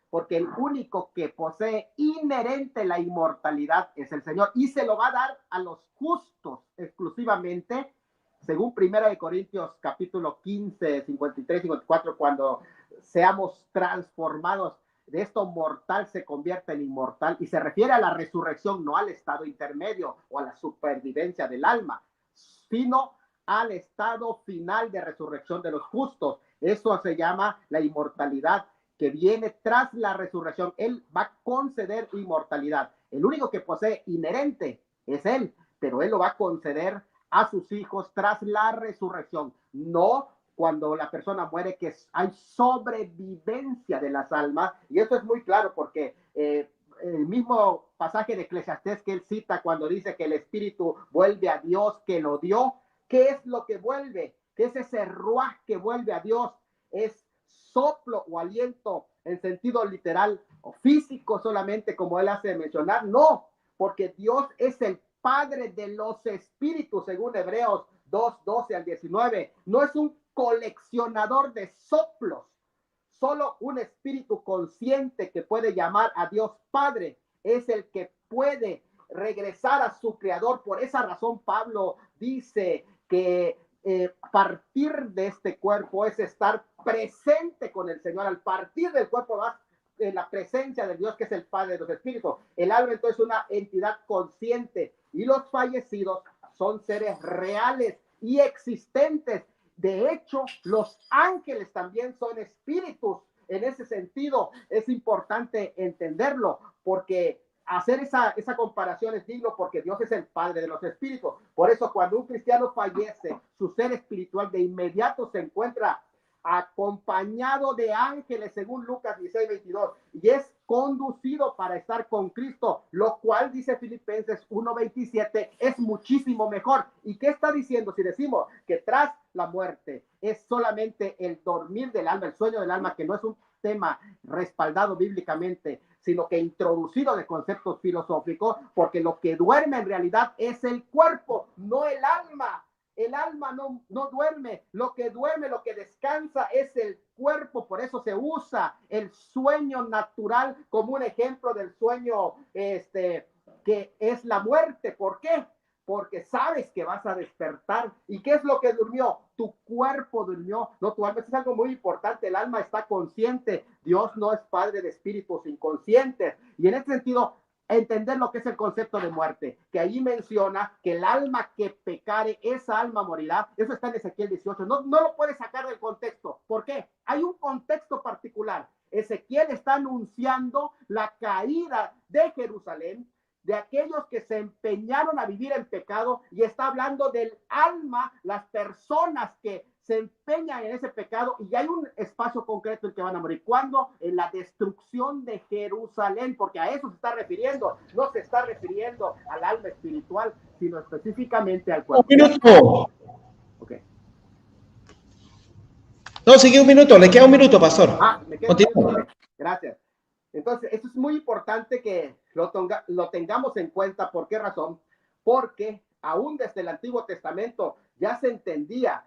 Porque el único que posee inherente la inmortalidad es el Señor, y se lo va a dar a los justos exclusivamente, según Primera de Corintios capítulo 15, 53, 54, cuando seamos transformados de esto mortal se convierte en inmortal, y se refiere a la resurrección, no al estado intermedio o a la supervivencia del alma, sino al estado final de resurrección de los justos. Eso se llama la inmortalidad que viene tras la resurrección. Él va a conceder inmortalidad. El único que posee inherente es Él, pero Él lo va a conceder a sus hijos tras la resurrección, no cuando la persona muere, que hay sobrevivencia de las almas. Y eso es muy claro porque el mismo pasaje de Eclesiastés que él cita cuando dice que el espíritu vuelve a Dios que lo dio, ¿qué es lo que vuelve? ¿Qué es ese ruaj que vuelve a Dios? ¿Es soplo o aliento en sentido literal o físico solamente, como él hace mencionar? No, porque Dios es el Padre de los espíritus, según Hebreos 2:12 al 19. No es un coleccionador de soplos, solo un espíritu consciente que puede llamar a Dios Padre es el que puede regresar a su creador. Por esa razón Pablo dice que partir de este cuerpo es estar presente con el Señor. Al partir del cuerpo vas en la presencia de Dios, que es el Padre de los espíritus. El alma entonces es una entidad consciente, y los fallecidos son seres reales y existentes. De hecho, los ángeles también son espíritus. En ese sentido, es importante entenderlo, porque hacer esa comparación es digno, porque Dios es el Padre de los espíritus. Por eso, cuando un cristiano fallece, su ser espiritual de inmediato se encuentra acompañado de ángeles, según Lucas 16:22, y es conducido para estar con Cristo, lo cual, dice Filipenses 1:27, es muchísimo mejor. ¿Y qué está diciendo? Si decimos que tras la muerte es solamente el dormir del alma, el sueño del alma, que no es un tema respaldado bíblicamente, sino que introducido de conceptos filosóficos, porque lo que duerme en realidad es el cuerpo, no el alma. El alma no duerme, lo que duerme, lo que descansa es el cuerpo, por eso se usa el sueño natural como un ejemplo del sueño que es la muerte. ¿Por qué? Porque sabes que vas a despertar. ¿Y qué es lo que durmió? Tu cuerpo durmió, no tu alma. Eso es algo muy importante. El alma está consciente. Dios no es padre de espíritus inconscientes. Y en ese sentido, entender lo que es el concepto de muerte, que ahí menciona que el alma que pecare, esa alma morirá. Eso está en Ezequiel 18. No lo puedes sacar del contexto. ¿Por qué? Hay un contexto particular. Ezequiel está anunciando la caída de Jerusalén, de aquellos que se empeñaron a vivir en pecado, y está hablando del alma, las personas que se empeñan en ese pecado, y hay un espacio concreto en que van a morir. ¿Cuándo? En la destrucción de Jerusalén, porque a eso se está refiriendo. No se está refiriendo al alma espiritual, sino específicamente al cuerpo. Un minuto. Okay. No, sigue un minuto, le queda un minuto, pastor. Me queda un minuto. Gracias. Entonces, eso es muy importante que lo tengamos en cuenta. ¿Por qué razón? Porque aún desde el Antiguo Testamento ya se entendía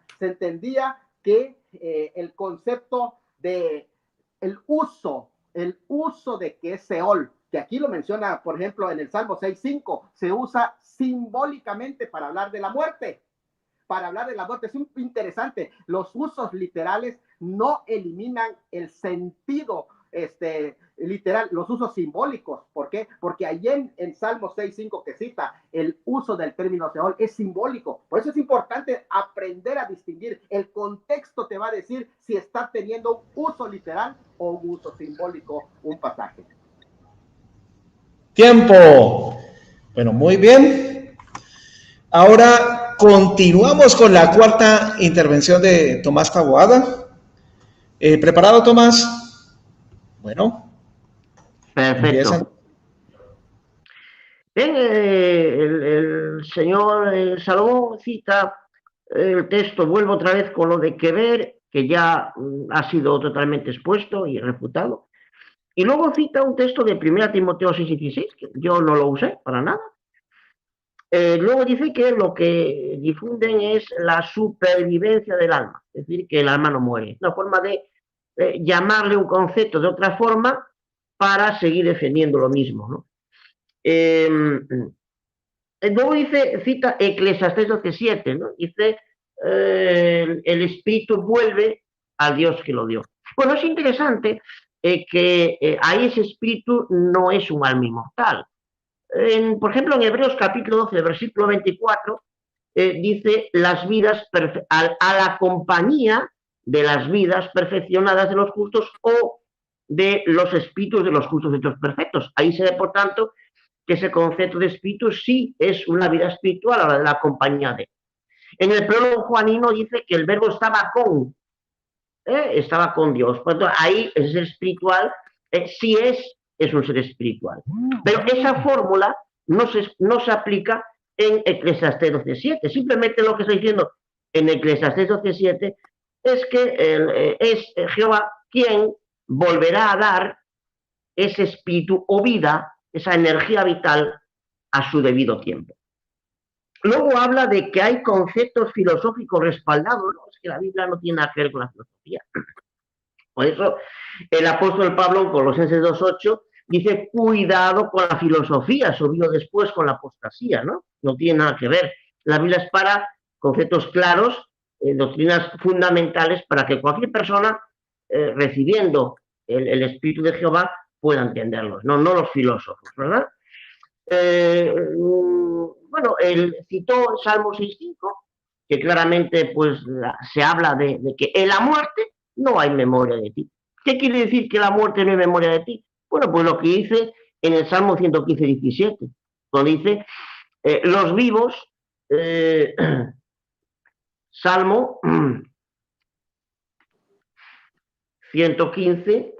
que el concepto de el uso de que es Seol, que aquí lo menciona, por ejemplo, en el Salmo 6:5, se usa simbólicamente para hablar de la muerte. Para hablar de la muerte. Es interesante. Los usos literales no eliminan el sentido literal, los usos simbólicos. ¿Por qué? Porque allí en Salmo 6:5 que cita, el uso del término Seol es simbólico. Por eso es importante aprender a distinguir. El contexto te va a decir si está teniendo un uso literal o un uso simbólico, un pasaje. Tiempo. Bueno, muy bien. Ahora continuamos con la cuarta intervención de Tomás Taboada. ¿Preparado, Tomás? Bueno. Perfecto. Empiezan. Bien, el señor Salomón cita el texto, vuelvo otra vez con lo de Quever, que ya ha sido totalmente expuesto y refutado. Y luego cita un texto de 1 Timoteo 6:16, que yo no lo usé para nada. Luego dice que lo que difunden es la supervivencia del alma, es decir, que el alma no muere. Una forma de llamarle un concepto de otra forma para seguir defendiendo lo mismo, ¿no? Luego cita Eclesiastés 12:7, ¿no? Dice, el espíritu vuelve al Dios que lo dio. Bueno, es interesante que ahí ese espíritu no es un alma inmortal. Por ejemplo, en Hebreos capítulo 12, versículo 24, dice las vidas a la compañía de las vidas perfeccionadas de los justos o de los espíritus de los justos hechos perfectos. Ahí se ve, por tanto, que ese concepto de espíritu sí es una vida espiritual a la de la compañía de. En el prólogo juanino dice que el verbo estaba con Dios. Por tanto, ahí el ser espiritual sí es un ser espiritual. Pero esa fórmula no se aplica en Eclesiastés 12:7. Simplemente lo que está diciendo en Eclesiastés 12:7 es que es Jehová quien volverá a dar ese espíritu o vida, esa energía vital, a su debido tiempo. Luego habla de que hay conceptos filosóficos respaldados, ¿no? Es que la Biblia no tiene nada que ver con la filosofía. Por eso el apóstol Pablo en Colosenses 2:8 dice, cuidado con la filosofía, eso vino después con la apostasía, ¿no? No tiene nada que ver. La Biblia es para conceptos claros, doctrinas fundamentales, para que cualquier persona, recibiendo el Espíritu de Jehová, pueda entenderlos, no los filósofos, ¿verdad? Bueno, él citó el Salmo 6:5, que claramente pues se habla de que en la muerte no hay memoria de ti. ¿Qué quiere decir que la muerte no hay memoria de ti? Bueno, pues lo que dice en el Salmo 115:17, donde dice, los vivos, Salmo 115,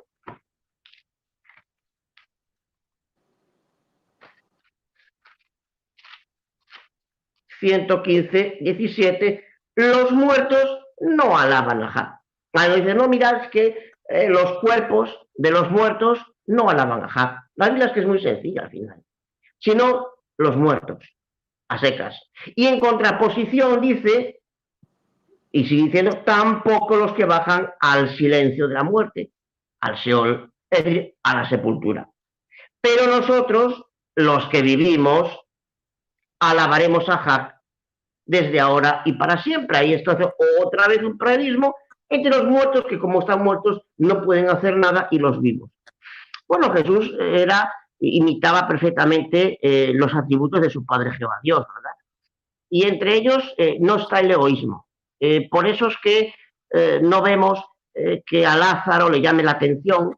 los muertos no alaban a Jah. Cuando dice, no, mirad, es que los cuerpos de los muertos no alaban a Jah. La Biblia es que es muy sencilla al final. Sino los muertos, a secas. Y en contraposición dice Y sigue diciendo, tampoco los que bajan al silencio de la muerte, al Seol, es decir, a la sepultura. Pero nosotros, los que vivimos, alabaremos a Jah desde ahora y para siempre. Ahí está otra vez un paralelismo entre los muertos, que como están muertos no pueden hacer nada, y los vivos. Bueno, Jesús imitaba perfectamente los atributos de su Padre Jehová Dios, ¿verdad? Y entre ellos no está el egoísmo. Por eso es que no vemos que a Lázaro le llame la atención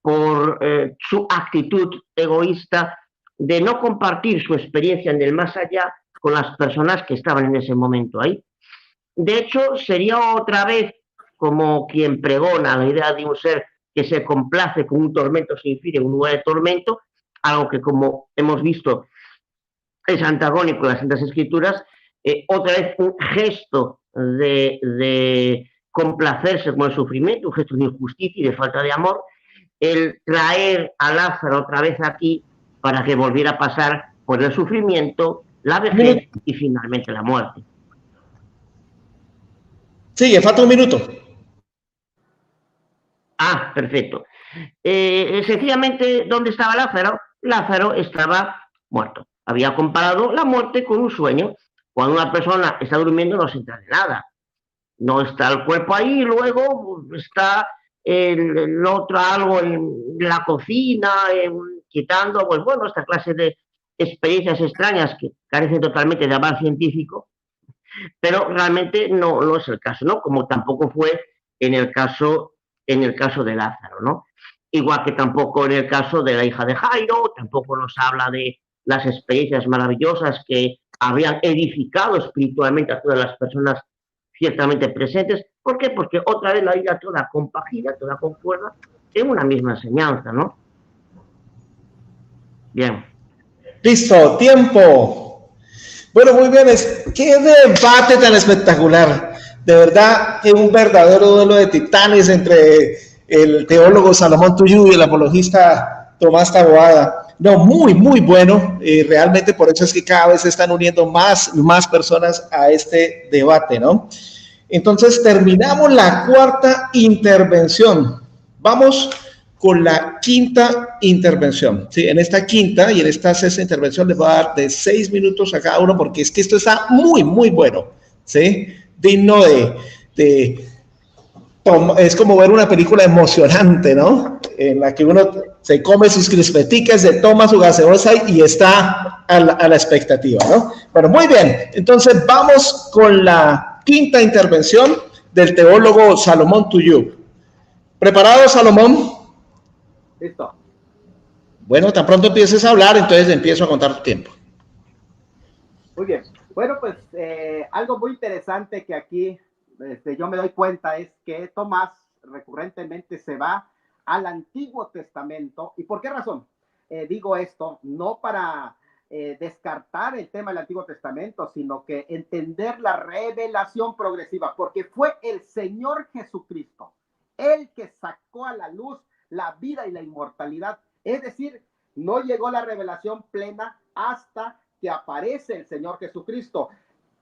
por su actitud egoísta de no compartir su experiencia en el más allá con las personas que estaban en ese momento ahí. De hecho, sería otra vez como quien pregona la idea de un ser que se complace con un tormento sin fin en un lugar de tormento, algo que, como hemos visto, es antagónico a las Santas Escrituras. Otra vez un gesto de complacerse con el sufrimiento, un gesto de injusticia y de falta de amor, el traer a Lázaro otra vez aquí para que volviera a pasar por el sufrimiento, la vejez y finalmente la muerte. Sigue, falta un minuto. Ah, perfecto. Sencillamente, ¿dónde estaba Lázaro? Lázaro estaba muerto. Había comparado la muerte con un sueño. Cuando una persona está durmiendo no se entra de nada. No está el cuerpo ahí, luego está el otro algo en la cocina, quitando, pues bueno, esta clase de experiencias extrañas que carecen totalmente de avance científico, pero realmente no es el caso, ¿no? Como tampoco fue en el caso de Lázaro, ¿no? Igual que tampoco en el caso de la hija de Jairo, tampoco nos habla de las experiencias maravillosas que habrían edificado espiritualmente a todas las personas ciertamente presentes. ¿Por qué? Porque otra vez la vida toda compagina, toda concuerda en una misma enseñanza, ¿no? Bien. Listo, tiempo. Bueno, muy bien. Qué debate tan espectacular. De verdad que un verdadero duelo de titanes entre el teólogo Salomón Tuyú y el apologista Tomás Taboada. No, muy, muy bueno. Realmente por eso es que cada vez se están uniendo más personas a este debate, ¿no? Entonces terminamos la cuarta intervención. Vamos con la quinta intervención. Sí, en esta quinta y en esta sexta intervención les voy a dar de 6 minutos a cada uno porque es que esto está muy, muy bueno. ¿Sí? Digno es como ver una película emocionante, ¿no? En la que uno se come sus crispeticas, se toma su gaseosa y está a la expectativa, ¿no? Bueno, muy bien. Entonces vamos con la quinta intervención del teólogo Salomón Tuyú. ¿Preparado, Salomón? Listo. Bueno, tan pronto empieces a hablar, entonces empiezo a contar tu tiempo. Muy bien. Bueno, pues algo muy interesante que aquí yo me doy cuenta es que Tomás recurrentemente se va al Antiguo Testamento. ¿Y por qué razón? Digo esto, no para descartar el tema del Antiguo Testamento, sino que entender la revelación progresiva, porque fue el Señor Jesucristo el que sacó a la luz la vida y la inmortalidad. Es decir, no llegó la revelación plena hasta que aparece el Señor Jesucristo.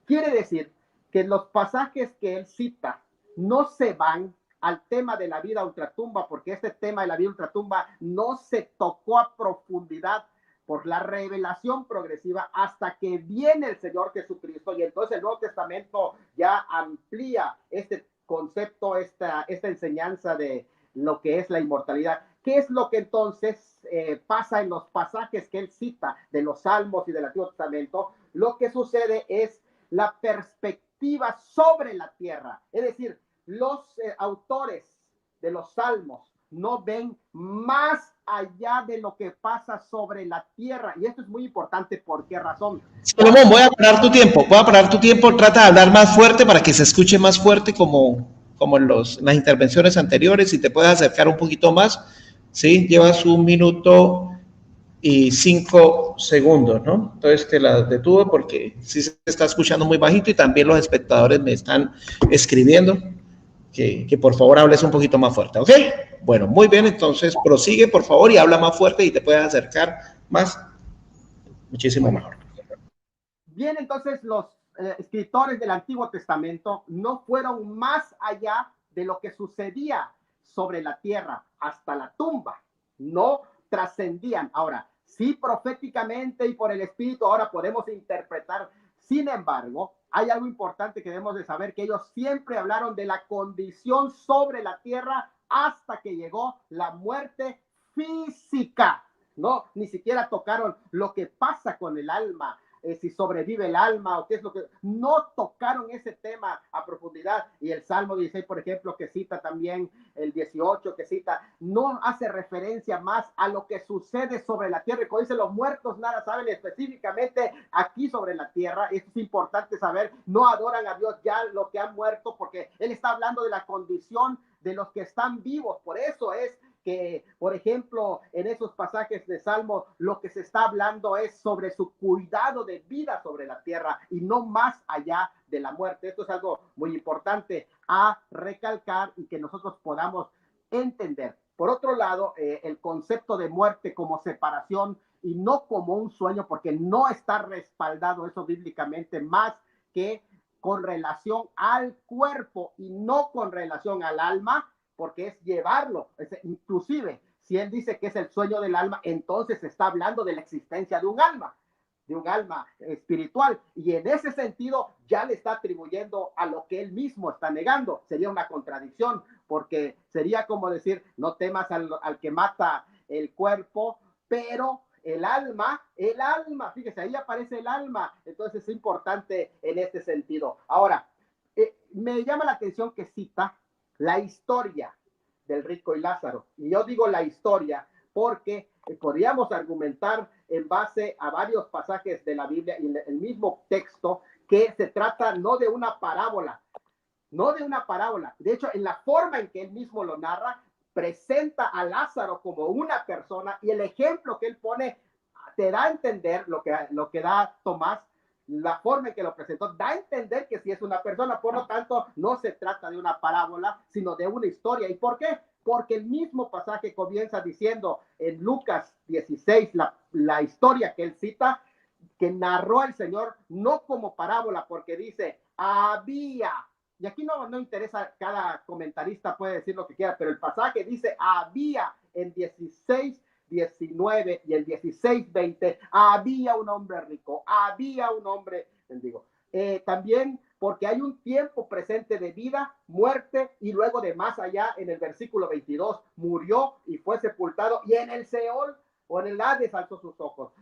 Quiere decir que los pasajes que él cita no se van al tema de la vida ultratumba, porque este tema de la vida ultratumba no se tocó a profundidad por la revelación progresiva hasta que viene el Señor Jesucristo, y entonces el Nuevo Testamento ya amplía este concepto, esta enseñanza de lo que es la inmortalidad. ¿Qué es lo que entonces pasa en los pasajes que él cita de los Salmos y del Antiguo Testamento? Lo que sucede es la perspectiva sobre la tierra. Es decir, los autores de los Salmos no ven más allá de lo que pasa sobre la tierra. Y esto es muy importante. ¿Por qué razón? Salomón, voy a parar tu tiempo. Trata de hablar más fuerte para que se escuche más fuerte como en las intervenciones anteriores, y te puedes acercar un poquito más. ¿Sí? Llevas 1 minuto y 5 segundos, ¿no? Entonces te la detuve porque sí se está escuchando muy bajito y también los espectadores me están escribiendo que por favor hables un poquito más fuerte, ¿ok? Bueno, muy bien, entonces prosigue por favor y habla más fuerte y te puedes acercar más, muchísimo mejor. Bien, entonces los escritores del Antiguo Testamento no fueron más allá de lo que sucedía sobre la tierra hasta la tumba. No trascendían. Ahora, sí, proféticamente y por el Espíritu ahora podemos interpretar. Sin embargo, hay algo importante que debemos de saber, que ellos siempre hablaron de la condición sobre la tierra hasta que llegó la muerte física. No, ni siquiera tocaron lo que pasa con el alma, si sobrevive el alma o qué es lo que... No tocaron ese tema a profundidad. Y el Salmo 16, por ejemplo, que cita también el 18, que cita, no hace referencia más a lo que sucede sobre la tierra. Como dice, los muertos nada saben específicamente aquí sobre la tierra. Esto es importante saber. No adoran a Dios ya lo que han muerto, porque Él está hablando de la condición de los que están vivos. Por eso es que, por ejemplo, en esos pasajes de Salmo, lo que se está hablando es sobre su cuidado de vida sobre la tierra y no más allá de la muerte. Esto es algo muy importante a recalcar y que nosotros podamos entender. Por otro lado, el concepto de muerte como separación y no como un sueño, porque no está respaldado eso bíblicamente, más que con relación al cuerpo y no con relación al alma, porque es llevarlo. Inclusive, si él dice que es el sueño del alma, entonces está hablando de la existencia de un alma espiritual, y en ese sentido ya le está atribuyendo a lo que él mismo está negando. Sería una contradicción, porque sería como decir, no temas al que mata el cuerpo, pero el alma, fíjese, ahí aparece el alma. Entonces es importante en este sentido. Ahora, me llama la atención que cita la historia del rico y Lázaro. Y yo digo la historia porque podríamos argumentar en base a varios pasajes de la Biblia y el mismo texto, que se trata no de una parábola, De hecho, en la forma en que él mismo lo narra, presenta a Lázaro como una persona, y el ejemplo que él pone te da a entender lo que da Tomás. La forma en que lo presentó da a entender que sí es una persona. Por lo tanto, no se trata de una parábola, sino de una historia. ¿Y por qué? Porque el mismo pasaje comienza diciendo en Lucas 16, la historia que él cita, que narró el Señor, no como parábola, porque dice, había, y aquí no interesa, cada comentarista puede decir lo que quiera, pero el pasaje dice, había en 16, 19 y el 16, 20, había un hombre rico, había un hombre mendigo. También porque hay un tiempo presente de vida, muerte y luego de más allá. En el versículo 22, murió y fue sepultado, y en el Seol o en el Hades alzó sus ojos.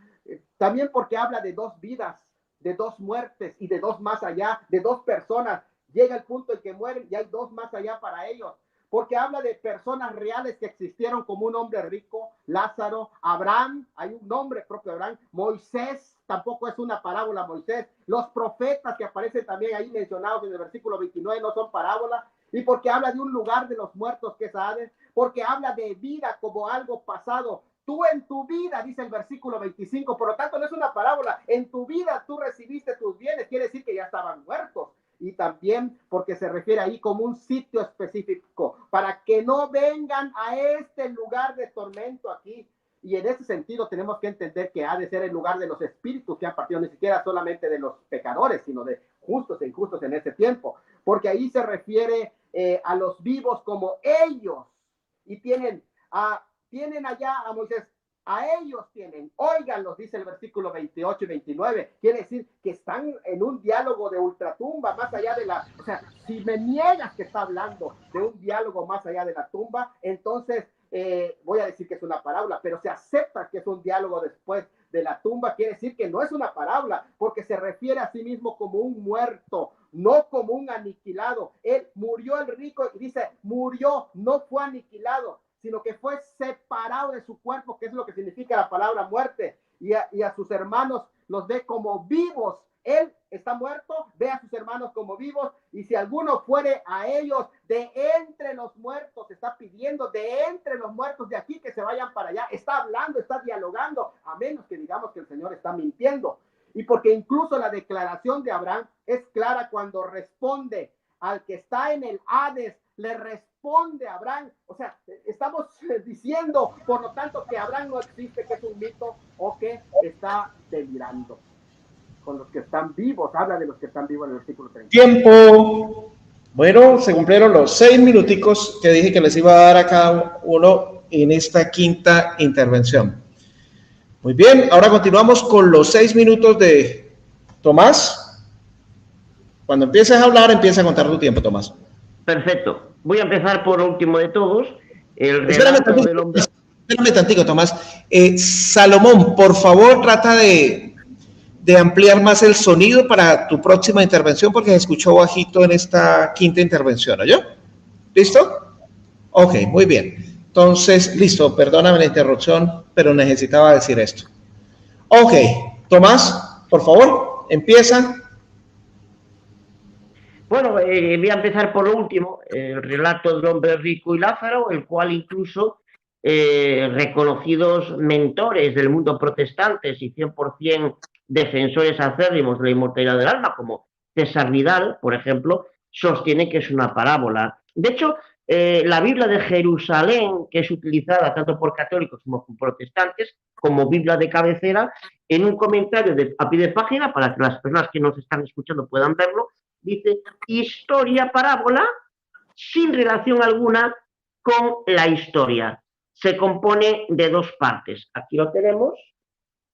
También porque habla de dos vidas, de dos muertes y de dos más allá, de dos personas. Llega el punto en que mueren y hay dos más allá para ellos. Porque habla de personas reales que existieron, como un hombre rico, Lázaro, Abraham, hay un nombre propio Abraham, Moisés, tampoco es una parábola Moisés, los profetas que aparecen también ahí mencionados en el versículo 29 no son parábolas, y porque habla de un lugar de los muertos que es Hades, porque habla de vida como algo pasado. Tú en tu vida, dice el versículo 25, por lo tanto no es una parábola, en tu vida tú recibiste tus bienes, quiere decir que ya estaban muertos. Y también porque se refiere ahí como un sitio específico, para que no vengan a este lugar de tormento aquí. Y en ese sentido tenemos que entender que ha de ser el lugar de los espíritus que han partido, ni siquiera solamente de los pecadores, sino de justos e injustos en ese tiempo, porque ahí se refiere a los vivos como ellos, y tienen allá a Moisés. A ellos tienen, óiganlos, dice el versículo 28 y 29. Quiere decir que están en un diálogo de ultratumba, más allá de la... O sea, si me niegas que está hablando de un diálogo más allá de la tumba, entonces voy a decir que es una parábola, pero se acepta que es un diálogo después de la tumba. Quiere decir que no es una parábola, porque se refiere a sí mismo como un muerto, no como un aniquilado. Él murió el rico, y dice, murió, no fue aniquilado, sino que fue separado de su cuerpo, que es lo que significa la palabra muerte, y a sus hermanos los ve como vivos. Él está muerto, ve a sus hermanos como vivos, y si alguno fuere a ellos de entre los muertos, está pidiendo de entre los muertos de aquí que se vayan para allá, está hablando, está dialogando, a menos que digamos que el Señor está mintiendo. Y porque incluso la declaración de Abraham es clara cuando responde al que está en el Hades, le responde a Abraham. O sea, estamos diciendo, por lo tanto, que Abraham no existe, que es un mito o que está delirando. con los que están vivos, habla de los que están vivos en el versículo 30. Tiempo. Bueno, se cumplieron los 6 minuticos que dije que les iba a dar a cada uno en esta quinta intervención. Muy bien, ahora continuamos con los 6 minutos de Tomás. Cuando empieces a hablar, empieza a contar tu tiempo, Tomás. Perfecto. Voy a empezar por último de todos. El relato del hombre. Espérame tantito, Tomás. Salomón, por favor, trata de ampliar más el sonido para tu próxima intervención porque se escuchó bajito en esta quinta intervención, ¿oyó? ¿Listo? Ok, muy bien. Entonces, listo, perdóname la interrupción, pero necesitaba decir esto. Ok, Tomás, por favor, empieza. Bueno, voy a empezar por lo último, el relato del hombre rico y Lázaro, el cual incluso reconocidos mentores del mundo protestantes y 100% defensores acérrimos de la inmortalidad del alma, como César Vidal, por ejemplo, sostiene que es una parábola. De hecho, la Biblia de Jerusalén, que es utilizada tanto por católicos como por protestantes, como Biblia de cabecera, en un comentario a pie de página, para que las personas que nos están escuchando puedan verlo, dice, historia parábola sin relación alguna con la historia. Se compone de 2 partes. Aquí lo tenemos.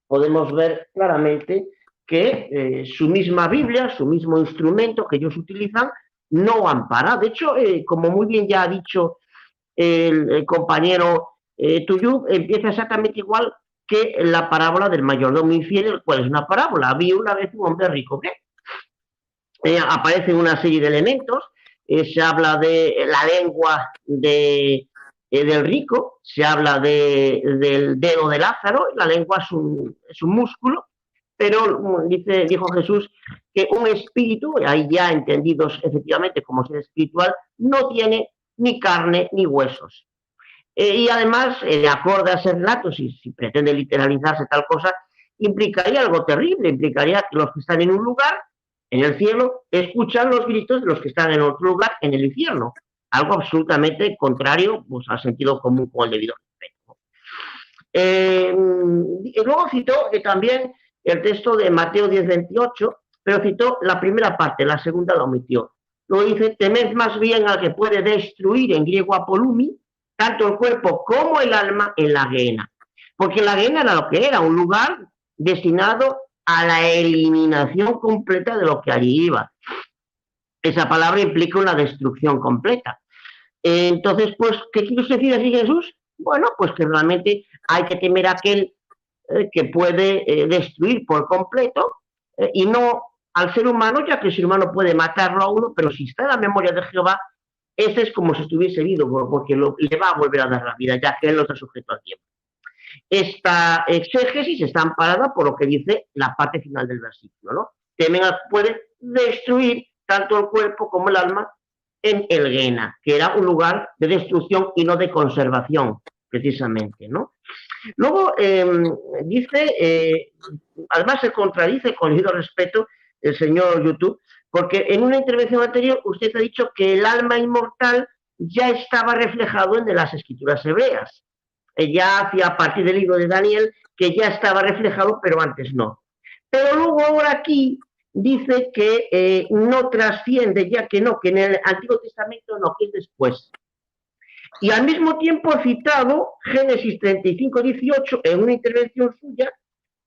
Podemos ver claramente que su misma Biblia, su mismo instrumento que ellos utilizan, no ampara. De hecho, como muy bien ya ha dicho el compañero Tuyú, empieza exactamente igual que la parábola del mayordomo infiel, el cual es una parábola. Había una vez un hombre rico que aparecen una serie de elementos, se habla de la lengua del rico, se habla del dedo de Lázaro, la lengua es un músculo, pero dijo Jesús que un espíritu, ahí ya entendidos efectivamente como ser espiritual, no tiene ni carne ni huesos. Y además, de acorde a ese relato, si pretende literalizarse tal cosa, implicaría algo terrible, implicaría que los que están en un lugar, en el cielo, escuchan los gritos de los que están en otro lugar, en el infierno. Algo absolutamente contrario pues, al sentido común con el debido respeto. Luego citó también el texto de Mateo 10:28, pero citó la primera parte, la segunda la omitió. Luego dice, temed más bien al que puede destruir, en griego apolumi, tanto el cuerpo como el alma en la gehenna. Porque la gehenna era lo que era, un lugar destinado a la eliminación completa de lo que allí iba. Esa palabra implica una destrucción completa. Entonces, pues, ¿qué quiere decir así Jesús? Bueno, pues que realmente hay que temer a aquel que puede destruir por completo y no al ser humano, ya que el ser humano puede matarlo a uno, pero si está en la memoria de Jehová, ese es como si estuviese vivo, porque le va a volver a dar la vida, ya que él no está sujeto al tiempo. Esta exégesis está amparada por lo que dice la parte final del versículo, ¿no? Temen puede destruir tanto el cuerpo como el alma en el Gehenna, que era un lugar de destrucción y no de conservación, precisamente, ¿no? Luego dice, además se contradice con el debido respeto el señor YouTube, porque en una intervención anterior usted ha dicho que el alma inmortal ya estaba reflejado en las escrituras hebreas. Ya hacia a partir del libro de Daniel, que ya estaba reflejado, pero antes no. Pero luego ahora aquí dice que no trasciende, ya que no, que en el Antiguo Testamento no, que es después. Y al mismo tiempo ha citado Génesis 35:18 en una intervención suya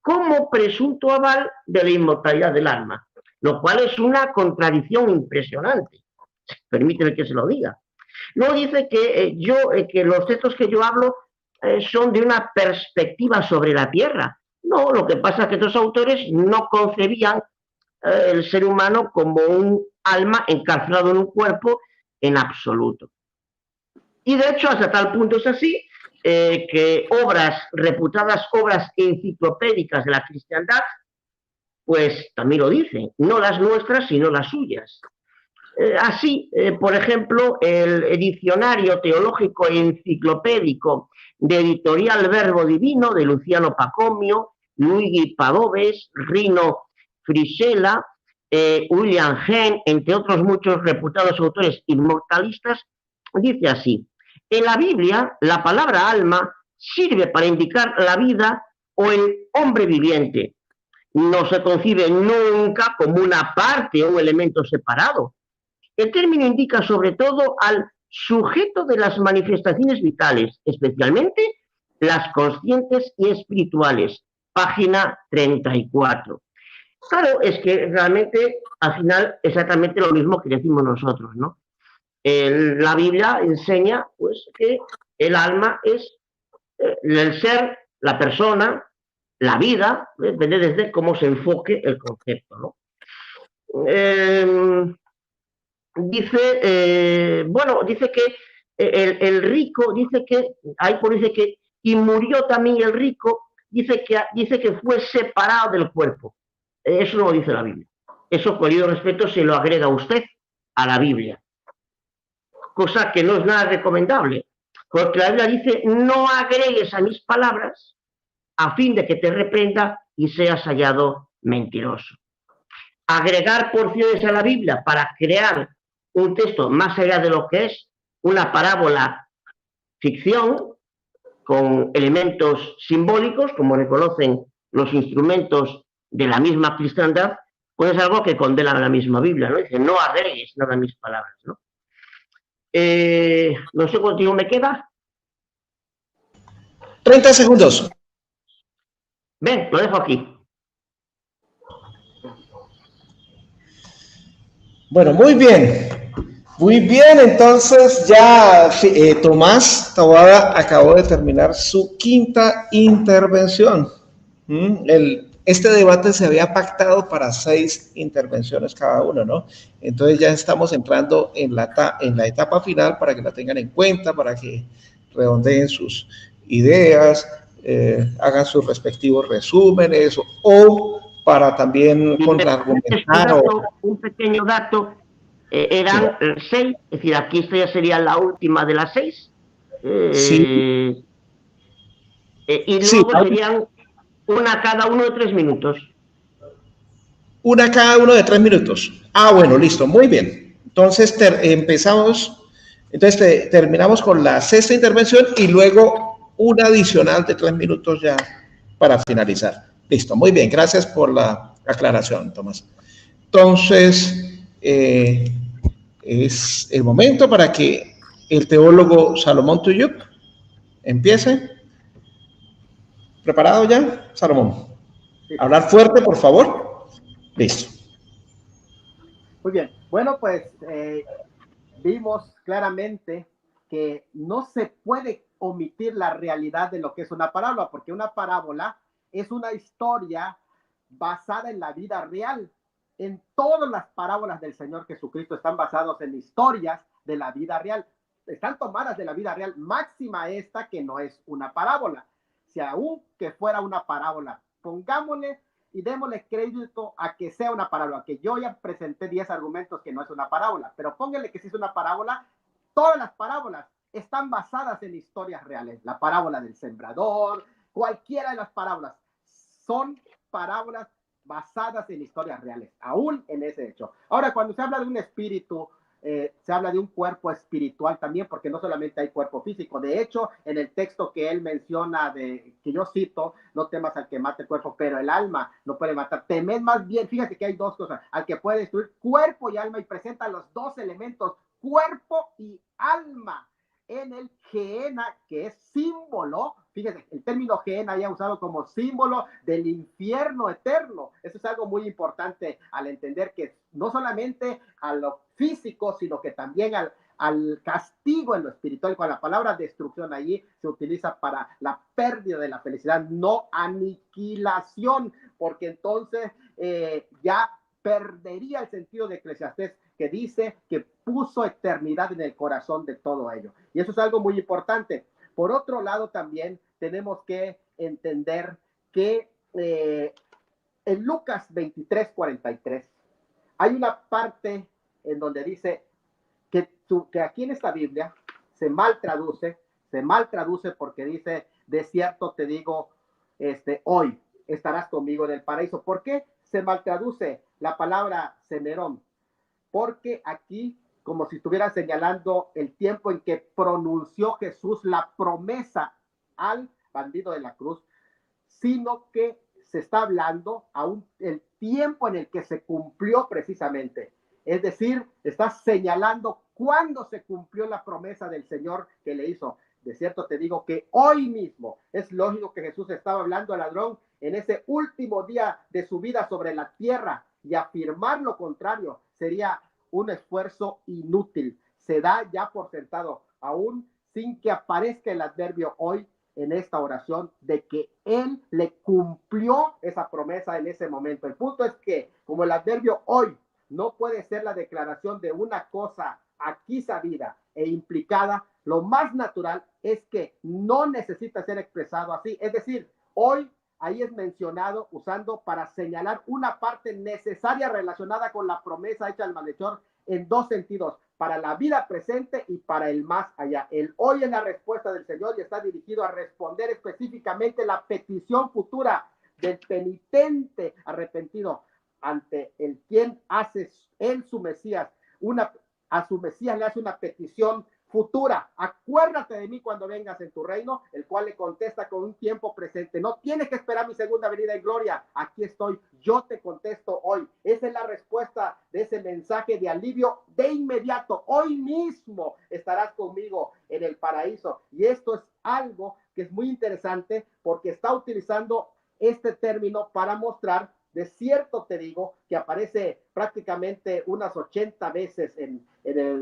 como presunto aval de la inmortalidad del alma, lo cual es una contradicción impresionante. Permíteme que se lo diga. Luego dice que que los textos que yo hablo son de una perspectiva sobre la tierra. No, lo que pasa es que estos autores no concebían el ser humano como un alma encarcelado en un cuerpo en absoluto. Y de hecho, hasta tal punto es así que reputadas obras enciclopédicas de la cristiandad, pues también lo dicen, no las nuestras, sino las suyas. Así, por ejemplo, el diccionario teológico enciclopédico de Editorial Verbo Divino de Luciano Pacomio, Luigi Padoves, Rino Frisella, William Henn, entre otros muchos reputados autores inmortalistas, dice así: en la Biblia, la palabra alma sirve para indicar la vida o el hombre viviente. no se concibe nunca como una parte o un elemento separado. El término indica sobre todo al sujeto de las manifestaciones vitales, especialmente las conscientes y espirituales. Página 34. Claro, es que realmente al final exactamente lo mismo que decimos nosotros, ¿no? La Biblia enseña pues que el alma es el ser, la persona, la vida, depende desde cómo se enfoque el concepto, ¿no? Dice que el rico, dice que, y murió también el rico, dice que fue separado del cuerpo. Eso no lo dice la Biblia. Eso, con el respeto, se lo agrega usted a la Biblia. Cosa que no es nada recomendable. Porque la Biblia dice, no agregues a mis palabras a fin de que te reprenda y seas hallado mentiroso. Agregar porciones a la Biblia para crear un texto más allá de lo que es una parábola ficción con elementos simbólicos, como reconocen los instrumentos de la misma cristiandad, pues es algo que condena la misma Biblia, ¿no? Dice, no agregues nada a mis palabras, ¿no? No sé cuánto tiempo me queda. 30 segundos. Ven, lo dejo aquí. Bueno, muy bien. Muy bien, entonces ya Tomás Taboada acabó de terminar su quinta intervención. Este debate se había pactado para 6 intervenciones cada uno, ¿no? Entonces ya estamos entrando en la etapa final para que la tengan en cuenta, para que redondeen sus ideas, hagan sus respectivos resúmenes o para también contraargumentar. Un pequeño dato. Eran 6, es decir, aquí esta ya sería la última de las 6. Sí. Y luego serían una cada uno de 3 minutos. Una cada uno de 3 minutos. Ah, bueno, listo, muy bien. Entonces terminamos con la 6ª intervención y luego una adicional de 3 minutos ya para finalizar. Listo, muy bien, gracias por la aclaración, Tomás. Entonces, es el momento para que el teólogo Salomón Tuyuk empiece. ¿Preparado ya, Salomón? Hablar fuerte, por favor. Listo. Muy bien. Bueno, pues vimos claramente que no se puede omitir la realidad de lo que es una parábola, porque una parábola es una historia basada en la vida real. En todas las parábolas del Señor Jesucristo están basadas en historias de la vida real. Están tomadas de la vida real, máxima esta que no es una parábola. Si aún que fuera una parábola, pongámosle y démosle crédito a que sea una parábola, que yo ya presenté 10 argumentos que no es una parábola, pero póngale que sí es una parábola. Todas las parábolas están basadas en historias reales. La parábola del sembrador, cualquiera de las parábolas, son parábolas basadas en historias reales, aún en ese hecho. Ahora, cuando se habla de un espíritu, se habla de un cuerpo espiritual también, porque no solamente hay cuerpo físico. De hecho, en el texto que él menciona, que yo cito, no temas al que mate el cuerpo, pero el alma no puede matar. Temed más bien, fíjate que hay 2 cosas, al que puede destruir cuerpo y alma, y presenta los 2 elementos, cuerpo y alma, en el Gehenna, que es símbolo, fíjese, el término Gehenna ya usado como símbolo del infierno eterno. Eso es algo muy importante al entender que no solamente a lo físico, sino que también al castigo en lo espiritual. Con la palabra destrucción allí se utiliza para la pérdida de la felicidad, no aniquilación, porque entonces ya perdería el sentido de Eclesiastés, que dice que puso eternidad en el corazón de todo ello. Y eso es algo muy importante. Por otro lado, también tenemos que entender que en Lucas 23:43 hay una parte en donde dice que aquí en esta Biblia se mal traduce porque dice, de cierto te digo, hoy estarás conmigo en el paraíso. ¿Por qué se mal traduce la palabra semerón? Porque aquí, como si estuviera señalando el tiempo en que pronunció Jesús la promesa al bandido de la cruz, sino que se está hablando aún el tiempo en el que se cumplió precisamente. Es decir, está señalando cuándo se cumplió la promesa del Señor que le hizo. De cierto te digo que hoy mismo, es lógico que Jesús estaba hablando al ladrón en ese último día de su vida sobre la tierra, y afirmar lo contrario sería un esfuerzo inútil. Se da ya por sentado, aún sin que aparezca el adverbio hoy en esta oración, de que Él le cumplió esa promesa en ese momento. El punto es que, como el adverbio hoy no puede ser la declaración de una cosa aquí sabida e implicada, lo más natural es que no necesita ser expresado así. Es decir, hoy ahí es mencionado usando para señalar una parte necesaria relacionada con la promesa hecha al malhechor en dos sentidos: para la vida presente y para el más allá. El hoy es la respuesta del Señor y está dirigido a responder específicamente la petición futura del penitente arrepentido, ante el quien hace él su Mesías, a su Mesías le hace una petición futura: acuérdate de mí cuando vengas en tu reino, el cual le contesta con un tiempo presente: no tienes que esperar mi segunda venida en gloria, aquí estoy, yo te contesto hoy. Esa es la respuesta de ese mensaje de alivio de inmediato: hoy mismo estarás conmigo en el paraíso. Y esto es algo que es muy interesante, porque está utilizando este término para mostrar, de cierto te digo, que aparece prácticamente unas 80 veces en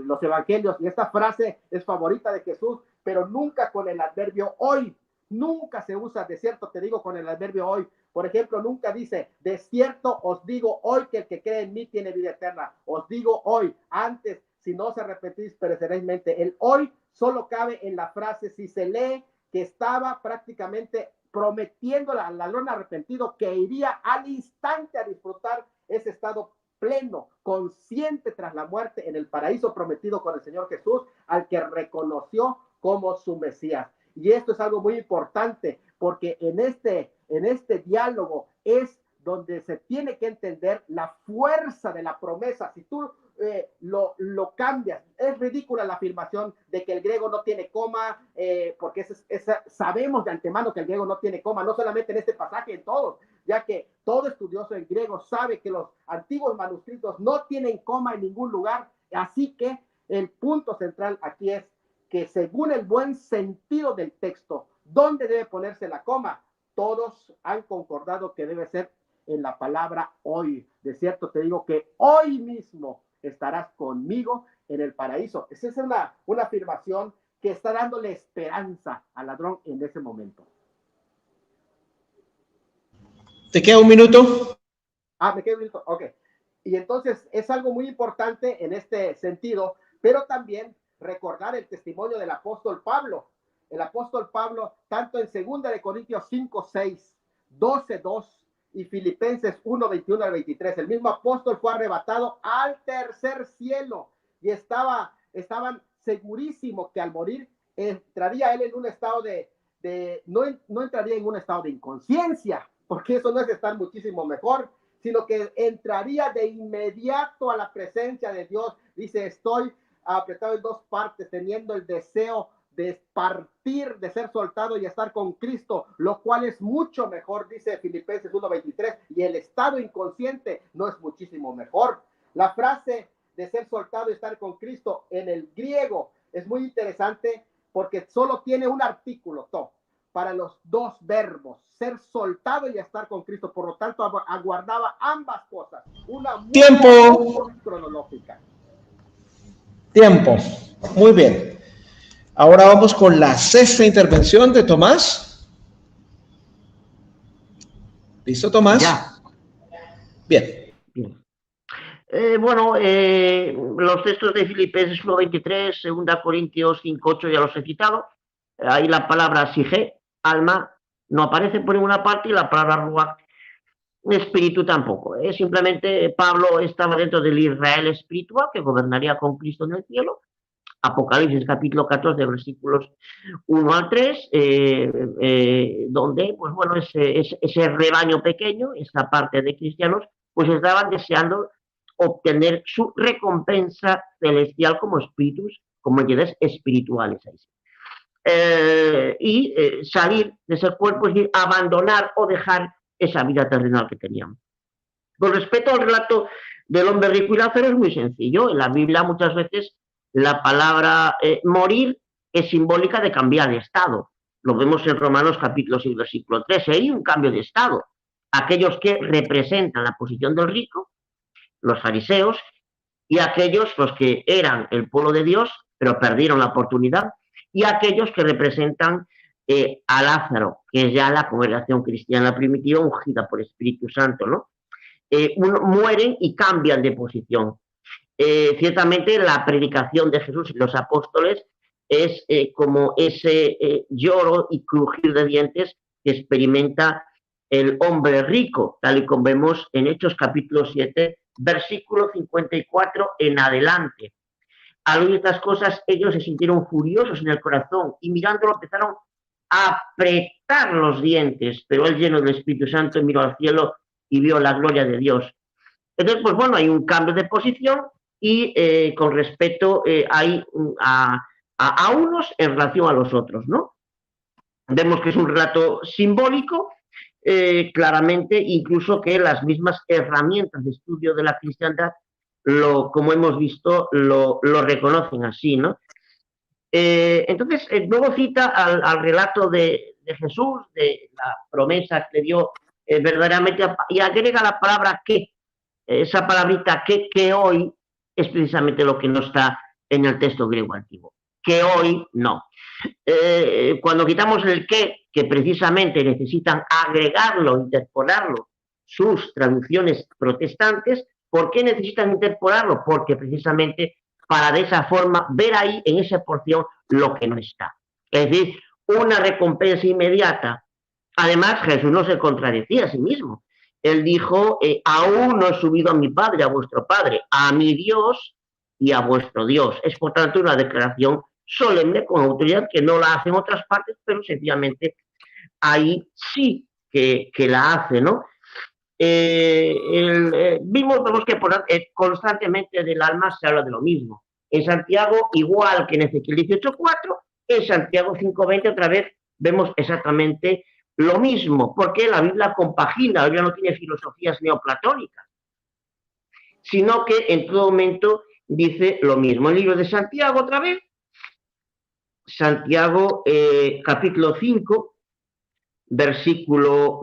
los evangelios, y esta frase es favorita de Jesús, pero nunca con el adverbio hoy. Nunca se usa de cierto te digo con el adverbio hoy. Por ejemplo, nunca dice: de cierto os digo hoy que el que cree en mí tiene vida eterna. Os digo hoy. Antes, si no os arrepentís, pereceréis. El hoy solo cabe en la frase si se lee que estaba prácticamente prometiendo al ladrón arrepentido que iría al instante a disfrutar ese estado pleno, consciente tras la muerte en el paraíso prometido con el Señor Jesús, al que reconoció como su Mesías. Y esto es algo muy importante, porque en este diálogo es donde se tiene que entender la fuerza de la promesa. Si tú lo cambias, es ridícula la afirmación de que el griego no tiene coma, porque sabemos de antemano que el griego no tiene coma, no solamente en este pasaje, en todos, ya que todo estudioso en griego sabe que los antiguos manuscritos no tienen coma en ningún lugar. Así que el punto central aquí es que, según el buen sentido del texto, ¿dónde debe ponerse la coma? Todos han concordado que debe ser en la palabra hoy. De cierto te digo que hoy mismo estarás conmigo en el paraíso. Esa es una afirmación que está dándole esperanza al ladrón en ese momento. ¿Te queda un minuto? Me queda un minuto, ok. Y entonces es algo muy importante en este sentido, pero también recordar el testimonio del apóstol Pablo. El apóstol Pablo, tanto en 2 de Corintios 5:6, 12:2 y Filipenses 1:21 al 23, el mismo apóstol fue arrebatado al tercer cielo, y estaban segurísimos que al morir entraría él en un estado no entraría en un estado de inconsciencia, porque eso no es estar muchísimo mejor, sino que entraría de inmediato a la presencia de Dios. Dice: estoy apretado en dos partes, teniendo el deseo de partir, de ser soltado y estar con Cristo, lo cual es mucho mejor, dice Filipenses 1:23, y el estado inconsciente no es muchísimo mejor. La frase de ser soltado y estar con Cristo en el griego es muy interesante, porque solo tiene un artículo, to, para los dos verbos, ser soltado y estar con Cristo. Por lo tanto, aguardaba ambas cosas. Una tiempo cronológica. Tiempo. Muy bien. Ahora vamos con la sexta intervención de Tomás. ¿Listo, Tomás? Ya. Bien. Los textos de Filipenses 1:23, 2 Corintios 5:8 ya los he citado. Ahí la palabra sige, alma, no aparece por ninguna parte, y la palabra ruach, espíritu, tampoco. Simplemente Pablo estaba dentro del Israel espiritual que gobernaría con Cristo en el cielo. Apocalipsis capítulo 14, versículos 1 al 3, donde, pues bueno, ese rebaño pequeño, esa parte de cristianos, pues estaban deseando obtener su recompensa celestial como espíritus, como entidades espirituales. Salir de ese cuerpo, es decir, abandonar o dejar esa vida terrenal que tenían. Con respecto al relato del hombre rico y Lázaro es muy sencillo. En la Biblia muchas veces la palabra morir es simbólica de cambiar de estado. Lo vemos en Romanos capítulo 6, versículo 3. Hay un cambio de estado. Aquellos que representan la posición del rico, los fariseos, y aquellos los que eran el pueblo de Dios, pero perdieron la oportunidad, y aquellos que representan a Lázaro, que es ya la congregación cristiana primitiva ungida por Espíritu Santo, ¿no? Mueren y cambian de posición. Ciertamente la predicación de Jesús y los apóstoles es como ese lloro y crujir de dientes que experimenta el hombre rico, tal y como vemos en Hechos capítulo 7, versículo 54 en adelante. Al oír estas cosas, ellos se sintieron furiosos en el corazón y mirándolo empezaron a apretar los dientes, pero él, lleno del Espíritu Santo, miró al cielo y vio la gloria de Dios. Entonces, pues bueno, hay un cambio de posición y con respecto hay a unos en relación a los otros, ¿no? Vemos que es un relato simbólico, claramente, incluso que las mismas herramientas de estudio de la cristiandad, como hemos visto, lo reconocen así, ¿no? Entonces, luego cita al relato de Jesús, de la promesa que le dio verdaderamente, y agrega la palabra que, esa palabrita que hoy es precisamente lo que no está en el texto griego antiguo, que hoy no. Cuando quitamos el que precisamente necesitan agregarlo, interpolarlo, sus traducciones protestantes, ¿por qué necesitan interpolarlo? Porque precisamente para de esa forma ver ahí en esa porción lo que no está. Es decir, una recompensa inmediata. Además, Jesús no se contradecía a sí mismo. Él dijo, aún no he subido a mi Padre, a vuestro Padre, a mi Dios y a vuestro Dios. Es por tanto una declaración solemne con autoridad que no la hace en otras partes, pero sencillamente ahí sí que la hace, ¿no? Vemos que constantemente del alma se habla de lo mismo. En Santiago, igual que en Ezequiel 18:4, en Santiago 5:20 otra vez vemos exactamente lo mismo, porque la Biblia compagina, la Biblia no tiene filosofías neoplatónicas, sino que en todo momento dice lo mismo. El libro de Santiago otra vez, Santiago capítulo 5, versículo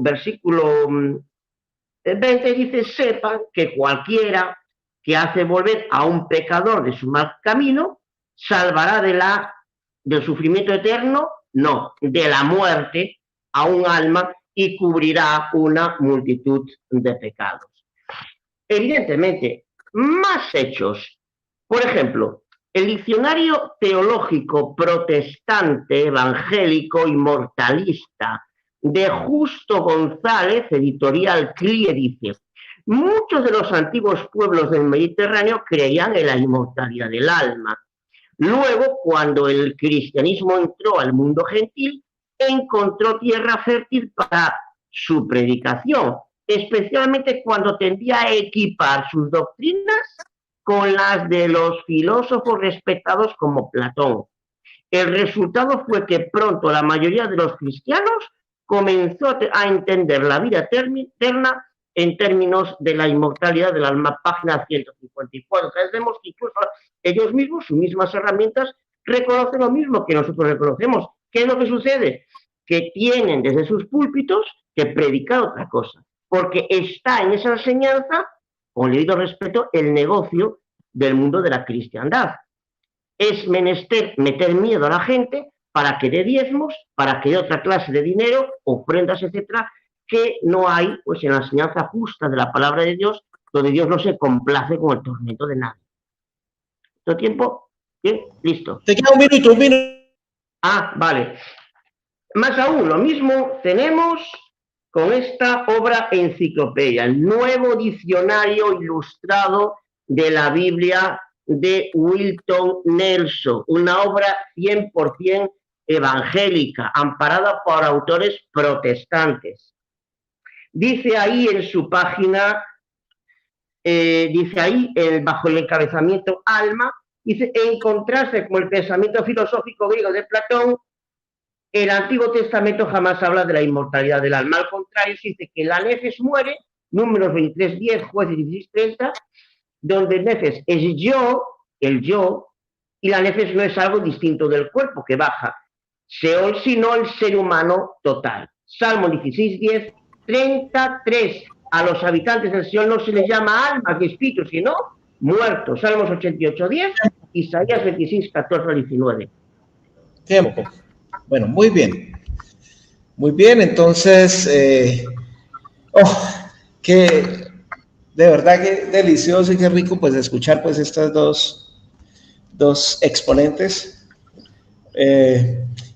20 dice, sepan que cualquiera que hace volver a un pecador de su mal camino, salvará del sufrimiento eterno, no, de la muerte a un alma y cubrirá una multitud de pecados. Evidentemente, más hechos. Por ejemplo, el diccionario teológico protestante, evangélico y mortalista de Justo González, editorial CLIE, dice, muchos de los antiguos pueblos del Mediterráneo creían en la inmortalidad del alma. Luego, cuando el cristianismo entró al mundo gentil, encontró tierra fértil para su predicación, especialmente cuando tendía a equipar sus doctrinas con las de los filósofos respetados como Platón. El resultado fue que pronto la mayoría de los cristianos comenzó a entender la vida eterna en términos de la inmortalidad del alma, página 154. O sea, vemos que incluso ellos mismos, sus mismas herramientas, reconocen lo mismo que nosotros reconocemos. ¿Qué es lo que sucede? Que tienen desde sus púlpitos que predicar otra cosa, porque está en esa enseñanza, con debido respeto, el negocio del mundo de la cristiandad. Es menester meter miedo a la gente para que dé diezmos, para que dé otra clase de dinero, ofrendas, etcétera, que no hay pues en la enseñanza justa de la palabra de Dios, donde Dios no se complace con el tormento de nadie. ¿Todo tiempo? ¿Bien? Listo. Te queda un minuto. Ah, vale. Más aún, lo mismo tenemos con esta obra enciclopedia, el nuevo diccionario ilustrado de la Biblia de Wilton Nelson, una obra 100% evangélica, amparada por autores protestantes. Dice ahí en su página, bajo el encabezamiento alma, dice, encontrarse con el pensamiento filosófico griego de Platón, el Antiguo Testamento jamás habla de la inmortalidad del alma. Al contrario, se dice que la nefes muere, Números 23:10, Jueces 16:30, donde el nefes es yo, el yo, y la nefes no es algo distinto del cuerpo que baja, Seol, sino el ser humano total. Salmo 16:10, 33. A los habitantes del Seol no se les llama alma que espíritu, sino muertos. Salmos 88:10, Isaías 26:14-19. Tiempo. Bueno, muy bien. Muy bien, entonces, que de verdad que delicioso y qué rico pues escuchar pues estas dos exponentes.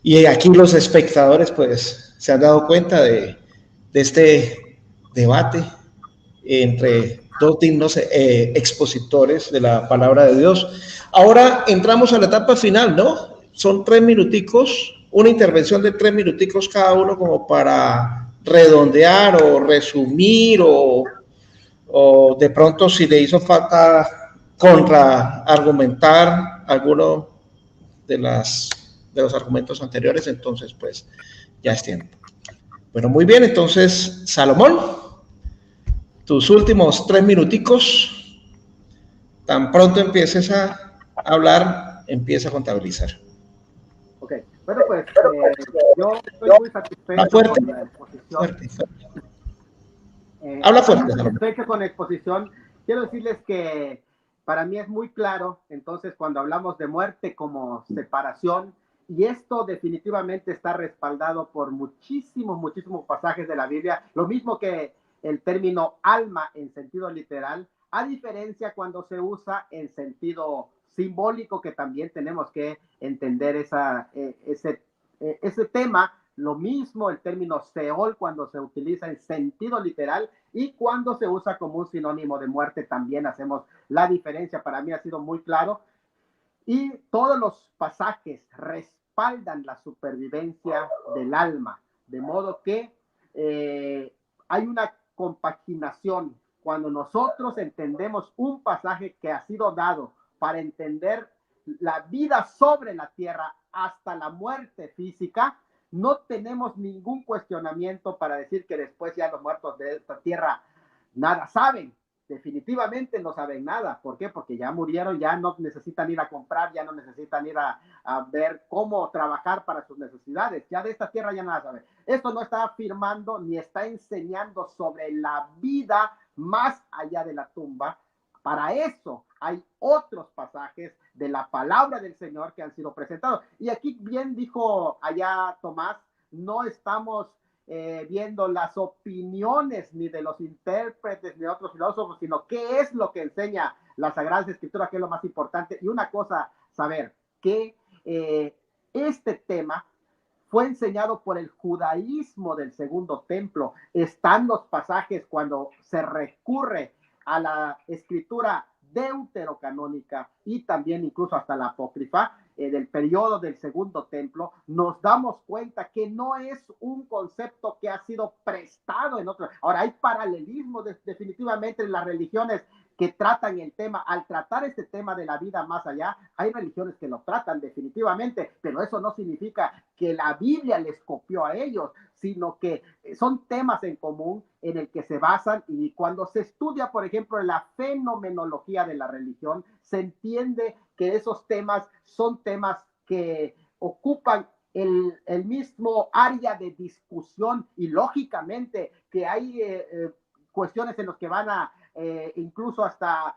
Y aquí los espectadores pues se han dado cuenta de este debate entre dos dignos expositores de la palabra de Dios. Ahora entramos a la etapa final, ¿no? Son 3 minuticos, una intervención de 3 minuticos cada uno como para redondear o resumir o de pronto si le hizo falta contraargumentar alguno de los argumentos anteriores, entonces pues ya es tiempo. Bueno, muy bien, entonces Salomón, tus últimos 3 minuticos, tan pronto empieces a hablar, empieza a contabilizar. Ok, bueno pues yo estoy muy satisfecho con la exposición. Habla fuerte. Satisfecho con la exposición. Quiero decirles que para mí es muy claro, entonces, cuando hablamos de muerte como separación, y esto definitivamente está respaldado por muchísimos pasajes de la Biblia, lo mismo que el término alma en sentido literal, a diferencia cuando se usa en sentido simbólico, que también tenemos que entender ese tema. Lo mismo el término Seol cuando se utiliza en sentido literal y cuando se usa como un sinónimo de muerte también hacemos la diferencia. Para mí ha sido muy claro y todos los pasajes respaldan la supervivencia del alma, de modo que hay una compaginación. Cuando nosotros entendemos un pasaje que ha sido dado para entender la vida sobre la tierra hasta la muerte física, no tenemos ningún cuestionamiento para decir que después ya los muertos de esta tierra nada saben. Definitivamente no saben nada. ¿Por qué? Porque ya murieron, ya no necesitan ir a comprar, ya no necesitan ir a ver cómo trabajar para sus necesidades. Ya de esta tierra ya nada saben. Esto no está afirmando ni está enseñando sobre la vida más allá de la tumba. Para eso hay otros pasajes de la palabra del Señor que han sido presentados. Y aquí bien dijo allá Tomás, no estamos viendo las opiniones ni de los intérpretes ni de otros filósofos, sino qué es lo que enseña la Sagrada Escritura, que es lo más importante. Y una cosa, saber que este tema fue enseñado por el judaísmo del Segundo Templo. Están los pasajes cuando se recurre a la escritura deuterocanónica y también incluso hasta la apócrifa del periodo del Segundo Templo, nos damos cuenta que no es un concepto que ha sido prestado en otros. Ahora, hay paralelismo definitivamente en las religiones que tratan el tema. Al tratar este tema de la vida más allá, hay religiones que lo tratan definitivamente, pero eso no significa que la Biblia les copió a ellos, sino que son temas en común en el que se basan, y cuando se estudia, por ejemplo, la fenomenología de la religión, se entiende que esos temas son temas que ocupan el mismo área de discusión, y lógicamente que hay cuestiones en las que van a incluso hasta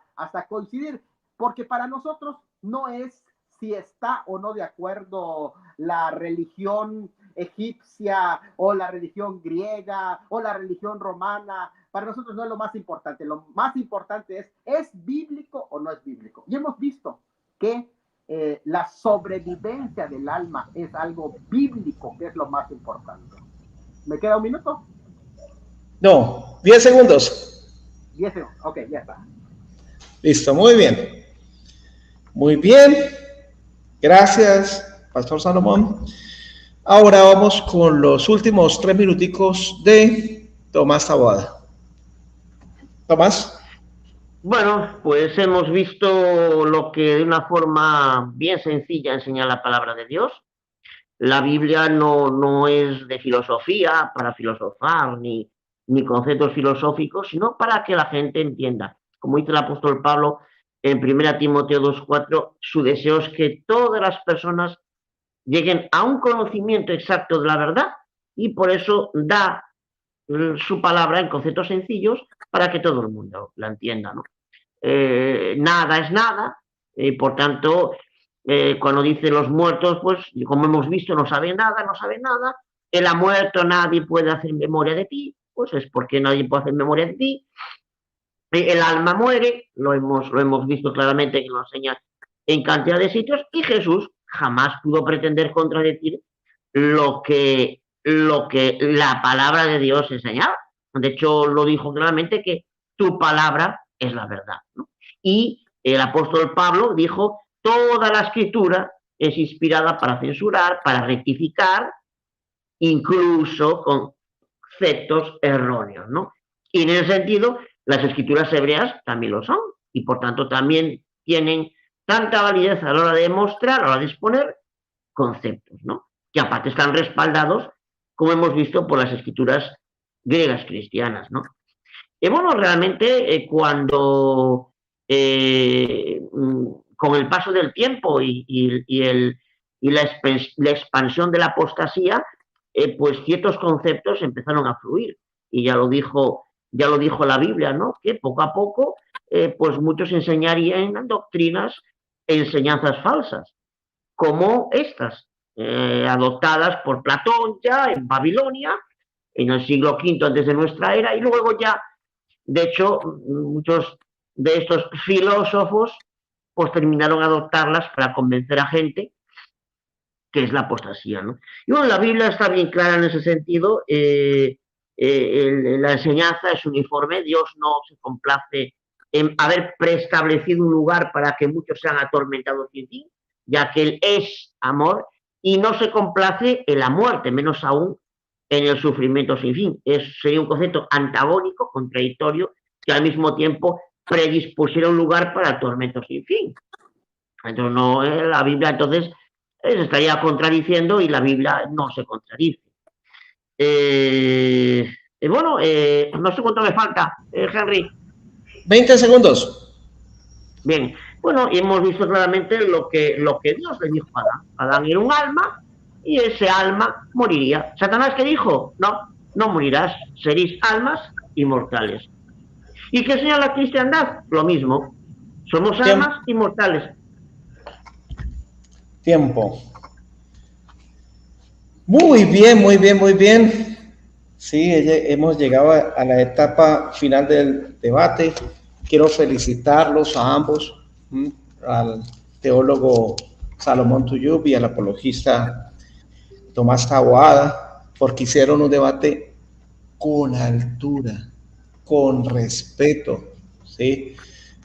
coincidir, porque para nosotros no es si está o no de acuerdo la religión egipcia o la religión griega o la religión romana. Para nosotros no es lo más importante. Lo más importante ¿es bíblico o no es bíblico? Y hemos visto que la sobrevivencia del alma es algo bíblico, que es lo más importante. ¿Me queda un minuto? No, 10 segundos. 10 segundos, ok, ya está. Listo, muy bien. Muy bien. Gracias, Pastor Salomón. Ahora vamos con los últimos 3 minuticos de Tomás Taboada. Tomás. Bueno, pues hemos visto lo que de una forma bien sencilla enseña la palabra de Dios. La Biblia no es de filosofía, para filosofar, ni conceptos filosóficos, sino para que la gente entienda. Como dice el apóstol Pablo en 1 Timoteo 2:4, su deseo es que todas las personas lleguen a un conocimiento exacto de la verdad, y por eso da su palabra en conceptos sencillos para que todo el mundo la entienda, ¿no? Nada es nada, por tanto, cuando dice los muertos, pues como hemos visto, no sabe nada, él ha muerto, nadie puede hacer memoria de ti, pues es porque nadie puede hacer memoria de ti. El alma muere, lo hemos visto claramente, que lo enseña en cantidad de sitios, y Jesús jamás pudo pretender contradecir lo que la palabra de Dios enseñaba. De hecho, lo dijo claramente, que tu palabra es la verdad, ¿no? Y el apóstol Pablo dijo, toda la escritura es inspirada para censurar, para rectificar, incluso conceptos erróneos, ¿no? Y en ese sentido, las escrituras hebreas también lo son, y por tanto también tienen tanta validez a la hora de mostrar, a la hora de exponer conceptos, ¿no? Que aparte están respaldados, como hemos visto, por las escrituras griegas cristianas, ¿no? Y bueno, realmente cuando con el paso del tiempo y la expansión de la apostasía, pues ciertos conceptos empezaron a fluir, y ya lo dijo la Biblia, ¿no? Que poco a poco, pues muchos enseñarían doctrinas e enseñanzas falsas, como estas, adoptadas por Platón ya en Babilonia, en el siglo V antes de nuestra era, y luego ya, de hecho, muchos de estos filósofos pues terminaron adoptarlas para convencer a gente, que es la apostasía, ¿no? Y bueno, la Biblia está bien clara en ese sentido. La enseñanza es uniforme. Dios no se complace en haber preestablecido un lugar para que muchos sean atormentados sin fin, ya que Él es amor, y no se complace en la muerte, menos aún en el sufrimiento sin fin. Sería un concepto antagónico, contradictorio, que al mismo tiempo predispusiera un lugar para el tormento sin fin. Entonces, no, la Biblia entonces se estaría contradiciendo, y la Biblia no se contradice. Bueno, no sé cuánto me falta, Henry. 20 segundos. Bien, bueno, y hemos visto claramente lo que Dios le dijo a Adán. Adán era un alma, y ese alma moriría. ¿Satanás qué dijo? No morirás, seréis almas inmortales. ¿Y qué enseña la cristiandad? Lo mismo. Somos almas inmortales. Tiempo. Muy bien, muy bien, muy bien. Sí, hemos llegado a la etapa final del debate. Quiero felicitarlos a ambos, al teólogo Salomón Tuyub y al apologista Tomás Taboada, porque hicieron un debate con altura, con respeto, ¿sí?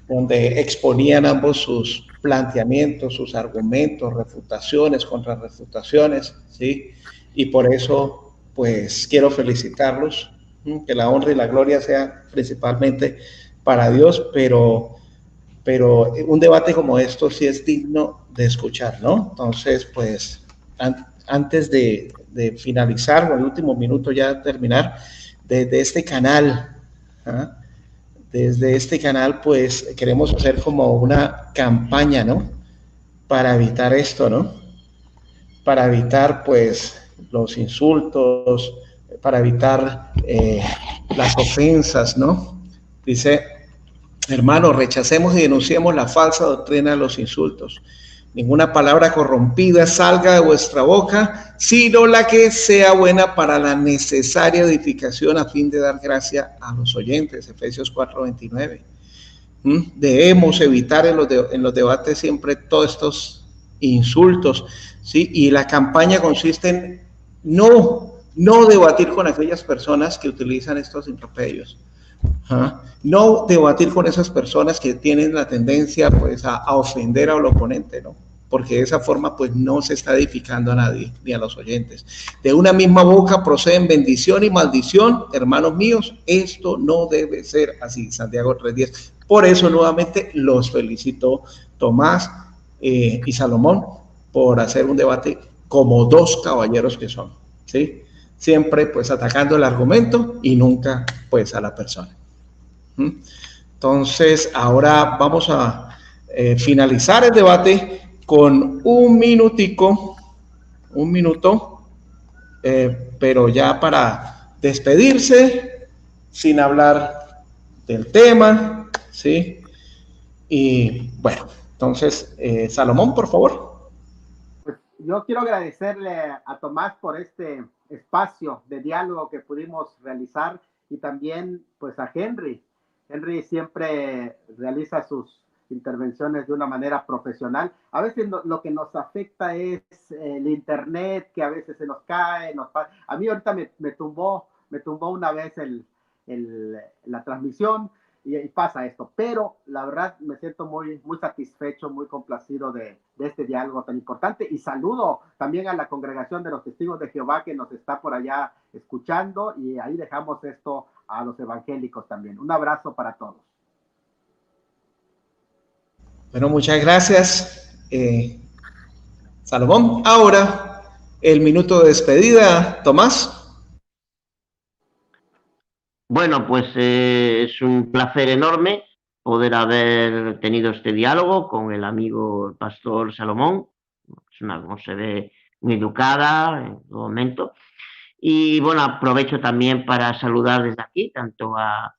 Donde exponían ambos sus planteamientos, sus argumentos, refutaciones, contrarrefutaciones, ¿sí? Y por eso, pues, quiero felicitarlos, que la honra y la gloria sea principalmente para Dios, pero un debate como esto sí es digno de escuchar, ¿no? Entonces, pues, antes de finalizar, o el último minuto ya terminar, desde este canal, desde este canal, pues, queremos hacer como una campaña, ¿no? Para evitar esto, ¿no? Para evitar, pues, los insultos, para evitar las ofensas, ¿no? Dice, hermanos, rechacemos y denunciemos la falsa doctrina de los insultos. Ninguna palabra corrompida salga de vuestra boca, sino la que sea buena para la necesaria edificación a fin de dar gracia a los oyentes. Efesios 4:29. Debemos evitar en los debates siempre todos estos insultos, ¿sí? Y la campaña consiste en no debatir con aquellas personas que utilizan estos improperios. No debatir con esas personas que tienen la tendencia, pues, a ofender al oponente, ¿no? Porque de esa forma, pues, no se está edificando a nadie, ni a los oyentes. De una misma boca proceden bendición y maldición, hermanos míos. Esto no debe ser así. Santiago 3:10. Por eso, nuevamente, los felicito Tomás y Salomón por hacer un debate como dos caballeros que son, ¿sí? Siempre pues atacando el argumento y nunca pues a la persona. Entonces ahora vamos a finalizar el debate con un minuto, pero ya para despedirse, sin hablar del tema, ¿sí? Y bueno, entonces, Salomón, por favor. Pues yo quiero agradecerle a Tomás por este espacio de diálogo que pudimos realizar y también pues a Henry. Henry siempre realiza sus intervenciones de una manera profesional. A veces lo que nos afecta es el internet, que a veces se nos cae. A mí ahorita me tumbó una vez la transmisión y pasa esto. Pero la verdad me siento muy, muy satisfecho, muy complacido de este diálogo tan importante. Y saludo también a la congregación de los Testigos de Jehová que nos está por allá escuchando, y ahí dejamos esto a los evangélicos también. Un abrazo para todos. Bueno, muchas gracias, Salomón. Ahora, el minuto de despedida, Tomás. Bueno, pues es un placer enorme poder haber tenido este diálogo con el amigo el pastor Salomón. Es una, como se ve, muy educada en todo momento. Y bueno, aprovecho también para saludar desde aquí tanto a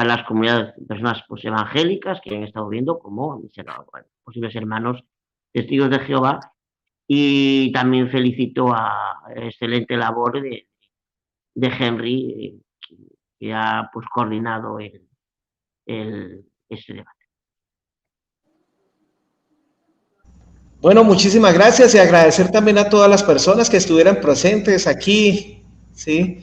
las comunidades de personas pues, evangélicas que han estado viendo, como a mis posibles hermanos testigos de Jehová. Y también felicito a la excelente labor de Henry, que ha pues, coordinado este debate. Bueno, muchísimas gracias y agradecer también a todas las personas que estuvieran presentes aquí, ¿sí?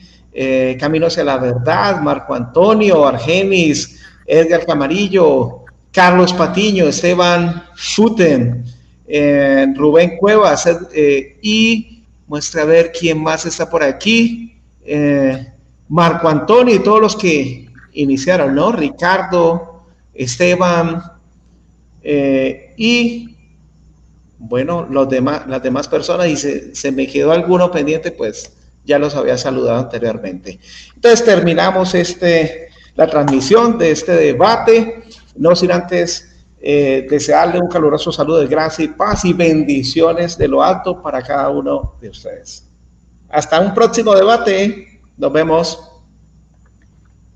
Camino hacia la Verdad, Marco Antonio, Argenis, Edgar Camarillo, Carlos Patiño, Esteban Schuten, Rubén Cuevas, y muestra a ver quién más está por aquí, Marco Antonio y todos los que iniciaron, ¿no? Ricardo, Esteban, y bueno, las demás personas, y se me quedó alguno pendiente, pues ya los había saludado anteriormente. Entonces terminamos la transmisión de este debate, no sin antes desearle un caluroso saludo de gracia y paz y bendiciones de lo alto para cada uno de ustedes. Hasta un próximo debate, nos vemos.